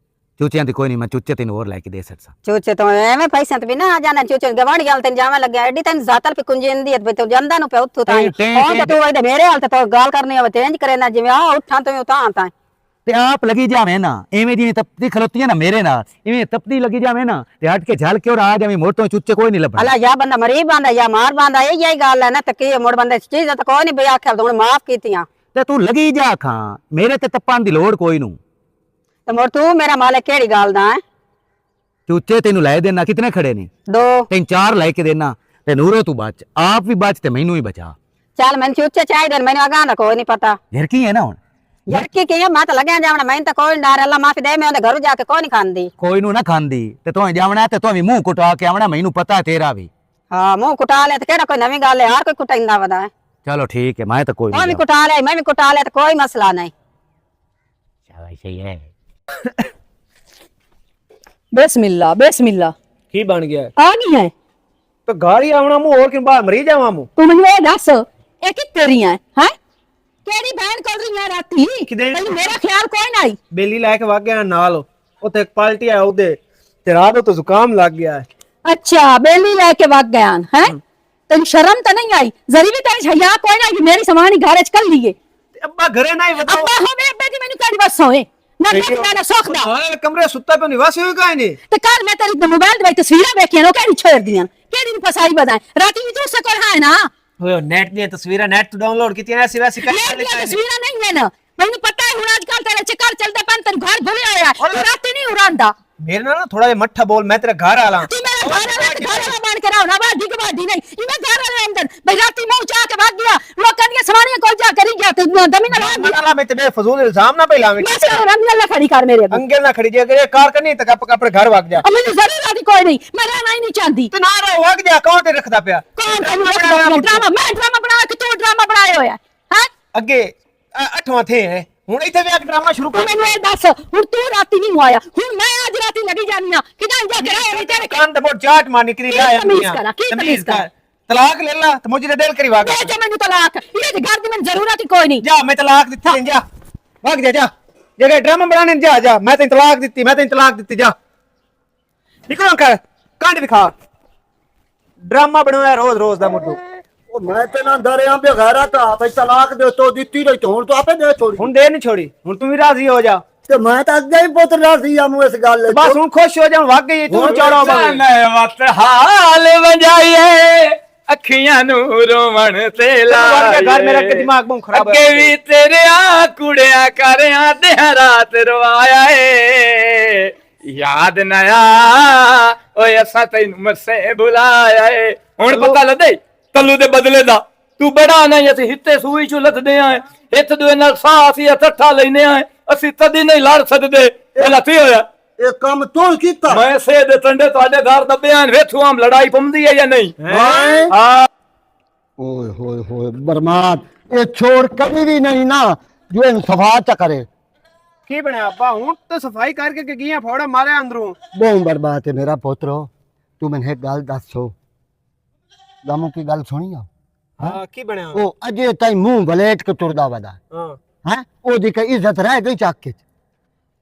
[SPEAKER 2] ਚੂਚਿਆਂ ਤੇ ਕੋਈ ਨਹੀਂ ਮੈਂ ਚੂਚੇ ਤੈਨੂੰ ਹੋਰ ਲੈ ਕੇ ਦੇ ਸਕਦਾ
[SPEAKER 6] ਚੂਚੇ ਤੋਂ ਐਵੇਂ ਪੈਸਿਆਂ ਤੇ ਵੀ ਨਾ ਆ ਜਾਣਾ ਚੂਚੇ ਗਵਾਂਢੀ ਗੱਲ ਤੈਨੂੰ ਜਾਵਾਂ ਲੱਗਿਆ ਐਡੀ ਤੈਨੂੰ ਜ਼ਾਤਲ ਪੇ ਕੁੰਜਿੰਦੀ ਹੈ ਤੂੰ ਜਾਂਦਾ ਨੂੰ ਪਿਆ ਉੱਥੋਂ ਤਾਂ ਹੁਣ ਤੂੰ ਇਹਦੇ ਮੇਰੇ ਹਾਲ ਤੇ ਗੱਲ ਕਰਨੀ ਹੋਵੇ ਤੇ ਇੰਜ ਕਰੇ ਨਾ ਜਿਵੇਂ ਆ ਉੱਠਾਂ ਤੋਂ ਉਤਾਂ ਤਾਂ
[SPEAKER 2] ਤੇ ਆਪ ਲੱਗੀ ਜਾਵੇਂ ਨਾ ਐਵੇਂ ਜਿਵੇਂ ਤਪਦੀ ਖਲੋਤੀਆਂ ਨਾ ਮੇਰੇ ਨਾਲ ਇਵੇਂ ਤਪਦੀ ਲੱਗੀ ਜਾਵੇਂ ਨਾ ਤੇ ਹਟ ਕੇ ਝਲ ਕੇ ਔਰ ਆ ਜਾਵੇਂ ਮੋਟੋ ਚੂਚੇ ਕੋਈ ਨਹੀਂ ਲੱਭਣਾ
[SPEAKER 6] ਅਲਾ ਜਾਂ ਬੰਦਾ ਮਰੀਬ ਆਂਦਾ ਜਾਂ ਮਾਰ ਬਾਂਦਾ ਇਹ ਹੀ ਗੱਲ ਹੈ ਨਾ ਤੇ ਕੀ ਮੁੜ ਬੰਦੇ ਚੀਜ਼ ਤਾਂ ਕੋਈ ਨਹੀਂ ਬਈ ਆਖਿਆ ਹੁਣ ਮਾਫ ਕੀਤੀਆਂ
[SPEAKER 2] ਤੇ ਤੂੰ ਲੱਗੀ ਜਾ ਖਾਂ ਮੇਰੇ ਤੇ ਤੱਪਣ ਦੀ ਲੋੜ ਕੋਈ ਨੂੰ
[SPEAKER 6] ਤੇ ਮੁੜ ਤੂੰ ਮੇਰਾ ਮਾਲਕ ਕਿਹੜੀ ਗੱਲ ਦਾ ਹੈ
[SPEAKER 2] ਚੂਚੇ ਤੈਨੂੰ ਲੈ ਦੇਣਾ ਕਿਤਨੇ ਖੜੇ ਨੇ
[SPEAKER 6] 2
[SPEAKER 2] ਤਿੰਨ 4 ਲੈ ਕੇ ਦੇਣਾ ਤੇ ਨੂਰੋ ਤੂੰ ਬਚ ਆਪ ਵੀ ਬਚ ਤੇ ਮੈਨੂੰ ਹੀ ਬਚਾ
[SPEAKER 6] ਚੱਲ ਮੈਨੂੰ ਚੂਚੇ ਚਾਹੀਦੇ ਮੈਨੂੰ ਅਗਾਂ ਦਾ ਕੋਈ ਨਹੀਂ ਪਤਾ
[SPEAKER 2] ਯਾਰ ਕੀ ਹੈ ਨਾ ਹੁਣ
[SPEAKER 6] ਯਾਰ ਕੀ ਮੈਂ ਤਾਂ ਲੱਗਿਆ ਜਾਵਣਾ ਮੈਨੂੰ ਤਾਂ ਕੋਈ ਡਰ ਅੱਲਾ ਮਾਫੀ ਦੇ ਮੈਂ ਉਹਦੇ ਘਰੋਂ ਜਾ ਕੇ ਕੋਈ ਨਹੀਂ ਖਾਂਦੀ
[SPEAKER 2] ਕੋਈ ਨੂੰ ਨਾ ਖਾਂਦੀ ਤੇ ਤੂੰ ਜਾਵਣਾ ਤੇ ਤੂੰ ਵੀ ਮੂੰਹ ਕੁਟਾ ਕੇ ਆਵਣਾ ਮੈਨੂੰ ਪਤਾ ਤੇਰਾ ਵੀ
[SPEAKER 6] ਹਾਂ ਮੂੰਹ ਕੁਟਾ ਲਿਆ ਤੇ ਕਿਹੜਾ ਕੋਈ ਨਵੀਂ ਗੱਲ ਹੈ ਹਰ ਕੋਈ ਕੁਟਾਇੰਦਾ ਵਦਾ ਹੈ
[SPEAKER 2] ਚਲੋ ਠੀਕ ਹੈ ਮੈਂ ਤਾਂ ਕੋਈ
[SPEAKER 6] ਮੈਂ ਵੀ
[SPEAKER 2] ਨਹੀਂ
[SPEAKER 6] ਕੁਟਾ ਲਿਆ ਮੈਂ ਵੀ ਕੁਟਾ ਲਿਆ ਤੇ ਕੋਈ ਮਸਲਾ ਨਹੀਂ
[SPEAKER 2] ਸ਼ਾਬਾਸ਼ ਸਹੀ ਹੈ
[SPEAKER 3] ਬਿਸਮਿल्लाह
[SPEAKER 4] ਕੀ ਬਣ ਗਿਆ
[SPEAKER 3] ਆ ਗਈ ਹੈ
[SPEAKER 4] ਤੇ ਗਾੜੀ ਆਉਣਾ ਮੂੰਹ ਹੋਰ ਕਿ ਬਾਹਰ ਮਰੀ ਜਾਵਾਂ ਮੂੰਹ
[SPEAKER 3] ਤੂੰ ਮੈਨੂੰ ਇਹ ਦੱਸ ਇਹ ਕਿੱਥੇ ਰਹੀਆਂ ਹੈ ਕਿਹੜੀ ਬਹਿਣ ਕੋਲ ਰਹੀਆਂ ਰਾਤੀ
[SPEAKER 4] ਕਿਤੇ-
[SPEAKER 3] ਤੈਨੂੰ ਮੇਰਾ ਖਿਆਲ ਕੋਈ ਨਾ ਆਈ
[SPEAKER 4] ਬੇਲੀ ਲੈ ਕੇ ਵਗ ਗਿਆ ਨਾਲ ਉੱਥੇ ਇੱਕ ਪਾਲਟੀ ਆ ਉਹਦੇ ਤੇ ਰਾਤ ਨੂੰ ਤਾਂ ਜ਼ੁਕਾਮ ਲੱਗ ਗਿਆ
[SPEAKER 3] ਅੱਛਾ ਬੇਲੀ ਲੈ ਕੇ ਵਗ ਗਿਆ ਹੈ ਤੈਨੂੰ ਸ਼ਰਮ ਤਾਂ ਨਹੀਂ ਆਈ ਜ਼ਰੀ ਵੀ ਤੇਰੇ ਛਿਆ ਕੋਈ ਨਾ ਕਿ ਮੇਰੀ ਸਮਾਨੀ ਘਰ ਚ ਕੱਲ ਲਈਏ
[SPEAKER 4] ਤੇ ਅੱਬਾ ਘਰੇ ਨਹੀਂ ਬਤਾਓ
[SPEAKER 3] ਅੱਬਾ ਹੋਵੇ ਅੱਬੇ ਦੀ ਮੈਨੂੰ ਕਿਹੜੀ ਬਸ ਹੋਏ ਨਾ ਨਾ ਸੁੱਖ ਦਾ
[SPEAKER 4] ਹਾਂ ਕਮਰੇ ਸੁੱਤਾ ਪਿਆ ਨਿਵਾਸੀ ਹੋਈ ਕਾਇ ਨਹੀਂ
[SPEAKER 3] ਤੇ ਕੱਲ ਮੈਂ ਤੇਰੀ ਮੋਬਾਈਲ ਦੇ ਵਿੱਚ ਤਸਵੀਰਾਂ ਵੇਖੀਆਂ ਨੇ ਉਹ ਕਿਹੜੀ ਛੇੜਦੀਆਂ ਕਿਹੜੀ ਨੂੰ ਫਸਾਈ ਬਦਾਏ ਰਾਤੀ ਵੀ ਤੂੰ ਸਕਰ ਹੈ ਨਾ
[SPEAKER 4] ਹੋਏ ਨੈਟ ਦੀਆਂ ਤਸਵੀਰਾਂ ਨੈਟ ਤੋਂ ਡਾਊਨਲੋਡ ਕੀਤੀਆਂ ਐਸੀ ਵੈਸੀ ਕਰ
[SPEAKER 3] ਇਹ ਤਸਵੀਰਾਂ ਨਹੀਂ ਹੈ ਨਾ ਮੈਨੂੰ ਪਤਾ ਹੈ ਹੁਣ ਅੱਜ ਕੱਲ ਤੇਰੇ ਚੱਕਰ ਚੱਲਦੇ ਪਨ ਤੈਨੂੰ ਘਰ ਭੁੱਲਿਆ ਹੋਇਆ ਤੂੰ ਰਾਤੀ ਨਹੀਂ ਉਰਾਂਦਾ
[SPEAKER 4] ਮੇਰੇ ਨਾਲ ਨਾ ਥੋੜਾ ਜਿਹਾ ਮੱਠਾ ਬੋਲ ਮੈਂ ਤੇਰੇ ਘਰ ਆਲਾ
[SPEAKER 3] ਤੂੰ ਮੇਰਾ ਘਰ ਵਾਲਾ ਬਣ ਕੇ ਰਹਾ ਵਾਦੀ ਗਵਾਦੀ ਨਹੀਂ ਇਹ ਮੈਂ ਘਰ ਵਾਲੇ ਅੰਦਰ ਬਈ ਰਾਤੀ ਮੂੰਹ ਚਾਹ ਕੇ ਭਾਗ ਗਿਆ ਲੋਕਾਂ ਦੀਆਂ ਸਵਾਣੀਆਂ ਕੋਲ ਜਾ ਕਰੀ ਗਿਆ ਤੇ ਦਮੀ ਨਾ ਲਾ
[SPEAKER 4] ਨਾ ਮੈਂ ਤੇ ਫਜ਼ੂਲ ਇਲਜ਼ਾਮ ਨਾ ਪਈ ਲਾਵੇਂ
[SPEAKER 3] ਮੈਂ ਸਿਰ ਰੰਗ ਅੱਲਾ ਖੜੀ ਕਰ ਮੇਰੇ ਅੱਗੇ
[SPEAKER 4] ਅੰਗਲ ਨਾ ਖੜੀ ਜੇ ਅਗਰ ਇਹ ਕਾਰ ਕਰਨੀ ਤਾਂ ਆਪਣੇ ਘਰ ਵਗ ਜਾ
[SPEAKER 3] ਮੈਨੂੰ ਜ਼ਰੂਰ ਆਦੀ ਕੋਈ ਨਹੀਂ ਮੈਂ ਰਹਿਣਾ ਹੀ ਨਹੀਂ ਚਾਹਦੀ
[SPEAKER 4] ਤੇ ਨਾ ਰੋ ਵਗ ਜਾ ਕੌਣ ਤੇ ਰੱਖਦਾ ਪਿਆ
[SPEAKER 3] ਕੌਣ ਤੈਨੂੰ ਡਰਾਮਾ ਮੈਂ ਡਰਾਮਾ ਬਣਾ ਕੇ ਤੂੰ ਡਰਾਮਾ ਬਣਾਇਆ ਹੋਇਆ ਹੈ
[SPEAKER 4] ਅੱਗੇ ਅੱਠਵਾਂ ਥੇ ਹੈ ਹੁਣ ਇੱਥੇ ਵੀ ਇੱਕ ਡਰਾਮਾ ਸ਼ੁਰੂ
[SPEAKER 3] ਤੂੰ
[SPEAKER 4] ਕਰ
[SPEAKER 3] ਮੈਨੂੰ ਇਹ ਦੱਸ ਹੁਣ ਤੂੰ ਰਾਤੀ ਨਹੀਂ ਆਇਆ ਹੁਣ ਮੈਂ ਅੱਜ ਰਾਤੀ ਲੱਗੀ ਜਾਨੀ ਆ ਕਿਦਾਂ ਜਾ ਕੇ ਰਹਿ ਤੇਰੇ
[SPEAKER 4] ਕੰਨ ਤੇ ਮੋੜ ਚਾਟ ਮਾਰਨੀ ਕਰੀ
[SPEAKER 3] ਕੀ
[SPEAKER 4] ਲਾਇਆ
[SPEAKER 3] ਤਮੀਜ਼ ਕਰਾਂ, ਕੀ ਤਮੀਜ਼ ਕਰਾਂ?
[SPEAKER 4] ਤਲਾਕ ਲੈ ਲਾ ਤੇ ਮੁਝੇ ਦਿਲ ਕਰੀ ਵਗ
[SPEAKER 3] ਦੇ ਜਾ ਮੈਨੂੰ ਤਲਾਕ ਇਹਦੇ ਘਰ ਦੀ ਮੈਨੂੰ ਜ਼ਰੂਰਤ ਹੀ ਕੋਈ ਨਹੀਂ
[SPEAKER 4] ਜਾ ਮੈਂ ਤਲਾਕ ਦਿੱਤੀ ਜਾ ਵਗ ਜਾ ਜਾ ਜਿਹੜੇ ਡਰਾਮਾ ਬਣਾਣੇ ਜਾ ਜਾ ਮੈਂ ਤੈਨੂੰ ਤਲਾਕ ਦਿੱਤੀ ਮੈਂ ਤੈਨੂੰ ਤਲਾਕ ਦਿੱਤੀ ਜਾ ਨਿਕਲੋ ਕਰ ਕੰਡ ਦਿਖਾ ਡਰਾਮਾ ਬਣਾਇਆ ਰੋਜ਼ ਰੋਜ਼ ਦਾ ਮੁੱਢੂ
[SPEAKER 7] ਉਹ ਮੈਂ ਤੇ ਨਾ ਡਰਿਆ ਬਗੈਰਾ ਤਾਂ ਭਈ ਤਲਾਕ ਦੇ ਤੋ ਦਿੱਤੀ ਰਹੀ ਤੂੰ ਹੁਣ ਤੂੰ ਆਪੇ ਦੇ ਛੋੜੀ
[SPEAKER 4] ਹੁਣ ਦੇ ਨਹੀਂ ਛੋੜੀ ਹੁਣ ਤੂੰ ਵੀ ਰਾਜ਼ੀ ਹੋ ਜਾ
[SPEAKER 7] ਤੇ ਮੈਂ ਤਾਂ ਅੱਗੇ ਹੀ ਪੁੱਤ ਰਾਜ਼ੀ ਆ ਨੂੰ ਇਸ ਗੱਲ
[SPEAKER 4] ਬਸ ਹੁਣ ਖੁਸ਼ ਹੋ ਜਾ ਵਗ ਗਈ ਤੂੰ ਚੌੜਾ ਬਾਬੂ
[SPEAKER 1] ਮੈਂ ਵਤ ਹਾਲ ਵਜਾਈਏ ਅੱਖੀਆਂ ਨੂੰ ਰੋਵਣ ਤੇ
[SPEAKER 4] ਘਰ ਮੇਰਾ ਕਿ ਦਿਮਾਗ ਬਹੁਤ ਖਰਾਬ
[SPEAKER 1] ਅੱਗੇ ਵੀ ਤੇਰਿਆਂ ਕੁੜਿਆਂ ਕਰਿਆਂ ਤੇ ਰਾਤ ਰਵਾਇਆ ਏ ਯਾਦ ਨਾ ਆ ਓਏ ਅਸਾਂ ਤੈਨੂੰ ਮਸੇ ਬੁਲਾਇਆ ਏ ਹੁਣ ਪਤਾ ਲੱਦੇ ਤੱਲੂ ਦੇ ਬਦਲੇ ਦਾ ਤੂੰ ਬੜਾ ਨਹੀਂ ਅਸੀਂ ਹਿੱਤੇ ਸੂਈ ਚੋਂ ਲੱਥਦੇ ਆਂ ਇੱਥੇ ਦੂਏ ਨਾਲ ਸਾਹ ਅਸੀਂ ਠੱਠਾ ਲੈਨੇ ਆਂ ਅਸੀਂ ਤਦੀ ਨਹੀਂ ਲੜ ਸਕਦੇ ਇਹ ਲੱਥੀ ਹੋਇਆ
[SPEAKER 7] ਇਹ ਕੰਮ ਤੂੰ ਕੀਤਾ
[SPEAKER 1] ਮੈਂ ਸੇ ਦੇ ਟੰਡੇ ਤੁਹਾਡੇ ਘਰ ਦੱਬਿਆਂ ਵੇਖੂ ਆਮ ਲੜਾਈ ਪੰਦੀ ਹੈ ਜਾਂ ਨਹੀਂ ਹਾਂ
[SPEAKER 7] ਓਏ ਹੋਏ ਹੋਏ ਬਰਮਾਦ ਇਹ ਛੋੜ ਕभी ਵੀ ਨਹੀਂ ਨਾ ਜੋ ਇਹਨੂੰ ਸਫਾ ਚ ਕਰੇ
[SPEAKER 4] ਕੀ ਬਣਿਆ ਅੱਬਾ ਹੁਣ ਤਾਂ ਸਫਾਈ ਕਰਕੇ ਕਿ ਗਈਆਂ ਫੋੜਾ ਮਾਰਿਆ ਅੰਦਰੋਂ
[SPEAKER 7] ਬਹੁਤ ਬਰਬਾਦ ਹੈ ਮੇਰਾ ਪੁੱਤਰੋ ਤੂੰ ਮੈਨੂੰ ਇੱਕ ਗੱਲ ਦੱਸੋ ਦਾਮੂ ਕੀ ਗੱਲ ਸੁਣੀ ਆ
[SPEAKER 4] ਹਾਂ ਕੀ ਬਣਿਆ
[SPEAKER 7] ਉਹ ਅਜੇ ਤਾਈ ਮੂੰਹ ਬਲੇਟ ਕੇ ਤੁਰਦਾ ਵਦਾ
[SPEAKER 4] ਹਾਂ
[SPEAKER 7] ਹੈ ਉਹਦੀ ਕਈ ਇੱਜ਼ਤ ਰਹਿ ਗਈ ਚੱਕ ਕੇ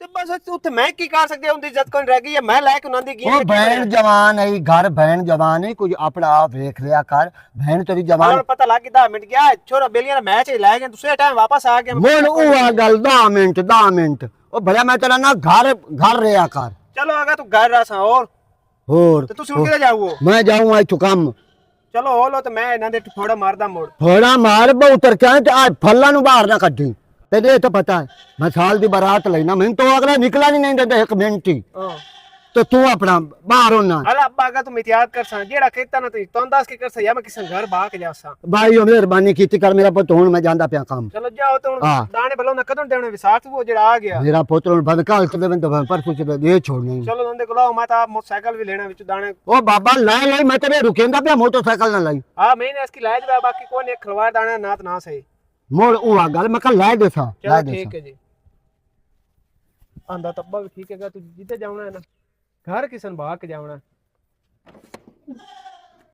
[SPEAKER 4] ਤੇ ਬਸ ਉੱਥੇ ਮੈਂ ਕੀ ਕਰ ਸਕਦੀ ਉਹਦੀ ਇੱਜ਼ਤ ਕੋਈ ਰਹਿ ਗਈ ਹੈ ਮੈਂ ਲੈ ਕੇ ਉਹਨਾਂ ਦੀ
[SPEAKER 7] ਉਹ ਭੈਣ ਜਵਾਨ ਹੈ ਘਰ ਭੈਣ ਜਵਾਨ ਹੈ ਕੁਝ ਆਪਣਾ ਆਪ ਵੇਖ ਲਿਆ ਕਰ ਭੈਣ ਤੇਰੀ ਜਵਾਨ
[SPEAKER 4] ਮੈਨੂੰ ਪਤਾ ਲੱਗ ਗਿਆ 10 ਮਿੰਟ ਗਿਆ ਛੋਰਾ ਬੇਲੀਆਂ ਦਾ ਮੈਚ ਹੀ ਲੈ ਗਿਆ ਤੁਸੀਂ ਟਾਈਮ ਵਾਪਸ ਆ ਗਿਆ
[SPEAKER 7] ਮੋੜ ਉਹ ਆ ਗੱਲ 10 ਮਿੰਟ ਉਹ ਭਲਾ ਮੈਂ ਤੇਰਾ ਨਾ ਘਰ ਰਿਹਾ ਕਰ
[SPEAKER 4] ਚਲੋ ਆਗਾ ਤੂੰ ਘਰ ਰਹਾ
[SPEAKER 7] ਹੋਰ
[SPEAKER 4] ਤੇ ਤੁਸੀਂ ਹੁਣ ਕਿੱਥੇ ਜਾਊਓ
[SPEAKER 7] ਮੈਂ ਜਾਊਂ ਇੱਥੋਂ ਕੰਮ
[SPEAKER 4] ਚਲੋ ਹੋ ਲੋ ਤੇ ਮੈਂ ਇਹਨਾਂ ਦੇ ਫੋੜਾ ਮਾਰਦਾ ਮੋੜ
[SPEAKER 7] ਥੋੜਾ ਮਾਰ ਬਹੁਤਰ ਕਿਆ ਤੇ ਆ ਫੱਲਾਂ ਨੂੰ ਬਾਹਰ ਨਾ ਕੱਢੀ ਤੇ ਇਹ ਤਾਂ ਪਤਾ ਹੈ ਮੈਂ ਸਾਲ ਦੀ ਬਾਰਾਤ ਲੈਣਾ ਮੈਨੂੰ ਤਾਂ ਅਗਲਾ ਨਿਕਲਾ ਨਹੀਂ ਦਿੰਦਾ ਇੱਕ ਮਿੰਟ ਹੀ
[SPEAKER 4] ਹਾਂ
[SPEAKER 7] ਤੇ ਤੂੰ ਆਪਣਾ ਬਾਹਰ ਹੋਣਾ
[SPEAKER 4] ਅਲਾ ਅੱਬਾ ਅਗਾ ਤੂੰ ਇਤਿਆਦ ਕਰ ਸਾਂ ਜਿਹੜਾ ਕਹਿਤਾ ਨਾ ਤੂੰ ਦੱਸ ਕੇ ਕਰ ਸਾ ਜਾਂ ਮੈਂ ਕਿਸੇ ਘਰ ਬਾਹ ਕੇ ਜਾ ਸਾਂ
[SPEAKER 7] ਭਾਈ ਉਹ ਮਿਹਰਬਾਨੀ ਕੀਤੀ ਕਰ ਮੇਰਾ ਪੁੱਤ ਹੁਣ ਮੈਂ ਜਾਂਦਾ ਪਿਆ ਕੰਮ
[SPEAKER 4] ਚਲੋ ਜਾਓ ਤੇ ਹੁਣ
[SPEAKER 7] ਹਾਂ।
[SPEAKER 4] ਦਾਣੇ ਬਲੋਂ ਨਾ ਕਦੋਂ ਦੇਣੇ ਵਿਸਾਖ ਉਹ ਜਿਹੜਾ ਆ ਗਿਆ
[SPEAKER 7] ਮੇਰਾ ਪੁੱਤ ਹੁਣ ਬੰਦ ਕਾਲ ਤੇ ਬੰਦ ਪਰ ਕੁਛ ਦੇ ਛੋੜਨਾ
[SPEAKER 4] ਚਲੋ ਉਹਦੇ ਕੋਲ ਮੈਂ ਤਾਂ ਮੋਟਰਸਾਈਕਲ ਵੀ ਲੈਣਾ ਵਿੱਚ ਦਾਣੇ
[SPEAKER 7] ਉਹ ਬਾਬਾ ਲੈ ਮੈਂ ਤੇਰੇ ਰੁਕੇਂਦਾ ਪਿਆ ਮੋਟਰਸਾਈਕਲ ਨਾ ਲਈ
[SPEAKER 4] ਹਾਂ ਮੈंने इसकी लाज बा बाकी कोई नहीं खिलवाड़ दाना ना तो ना सही
[SPEAKER 7] ਮੋੜ ਉਹ ਆ ਗੱਲ ਮੈਂ ਕੱਲ ਲੈ ਦੇ ਸਾਂ
[SPEAKER 4] चलो ठीक है जी आंदा तब्बा भी ठीक है तू जिते जाना है ना घर किसन भाग के जाना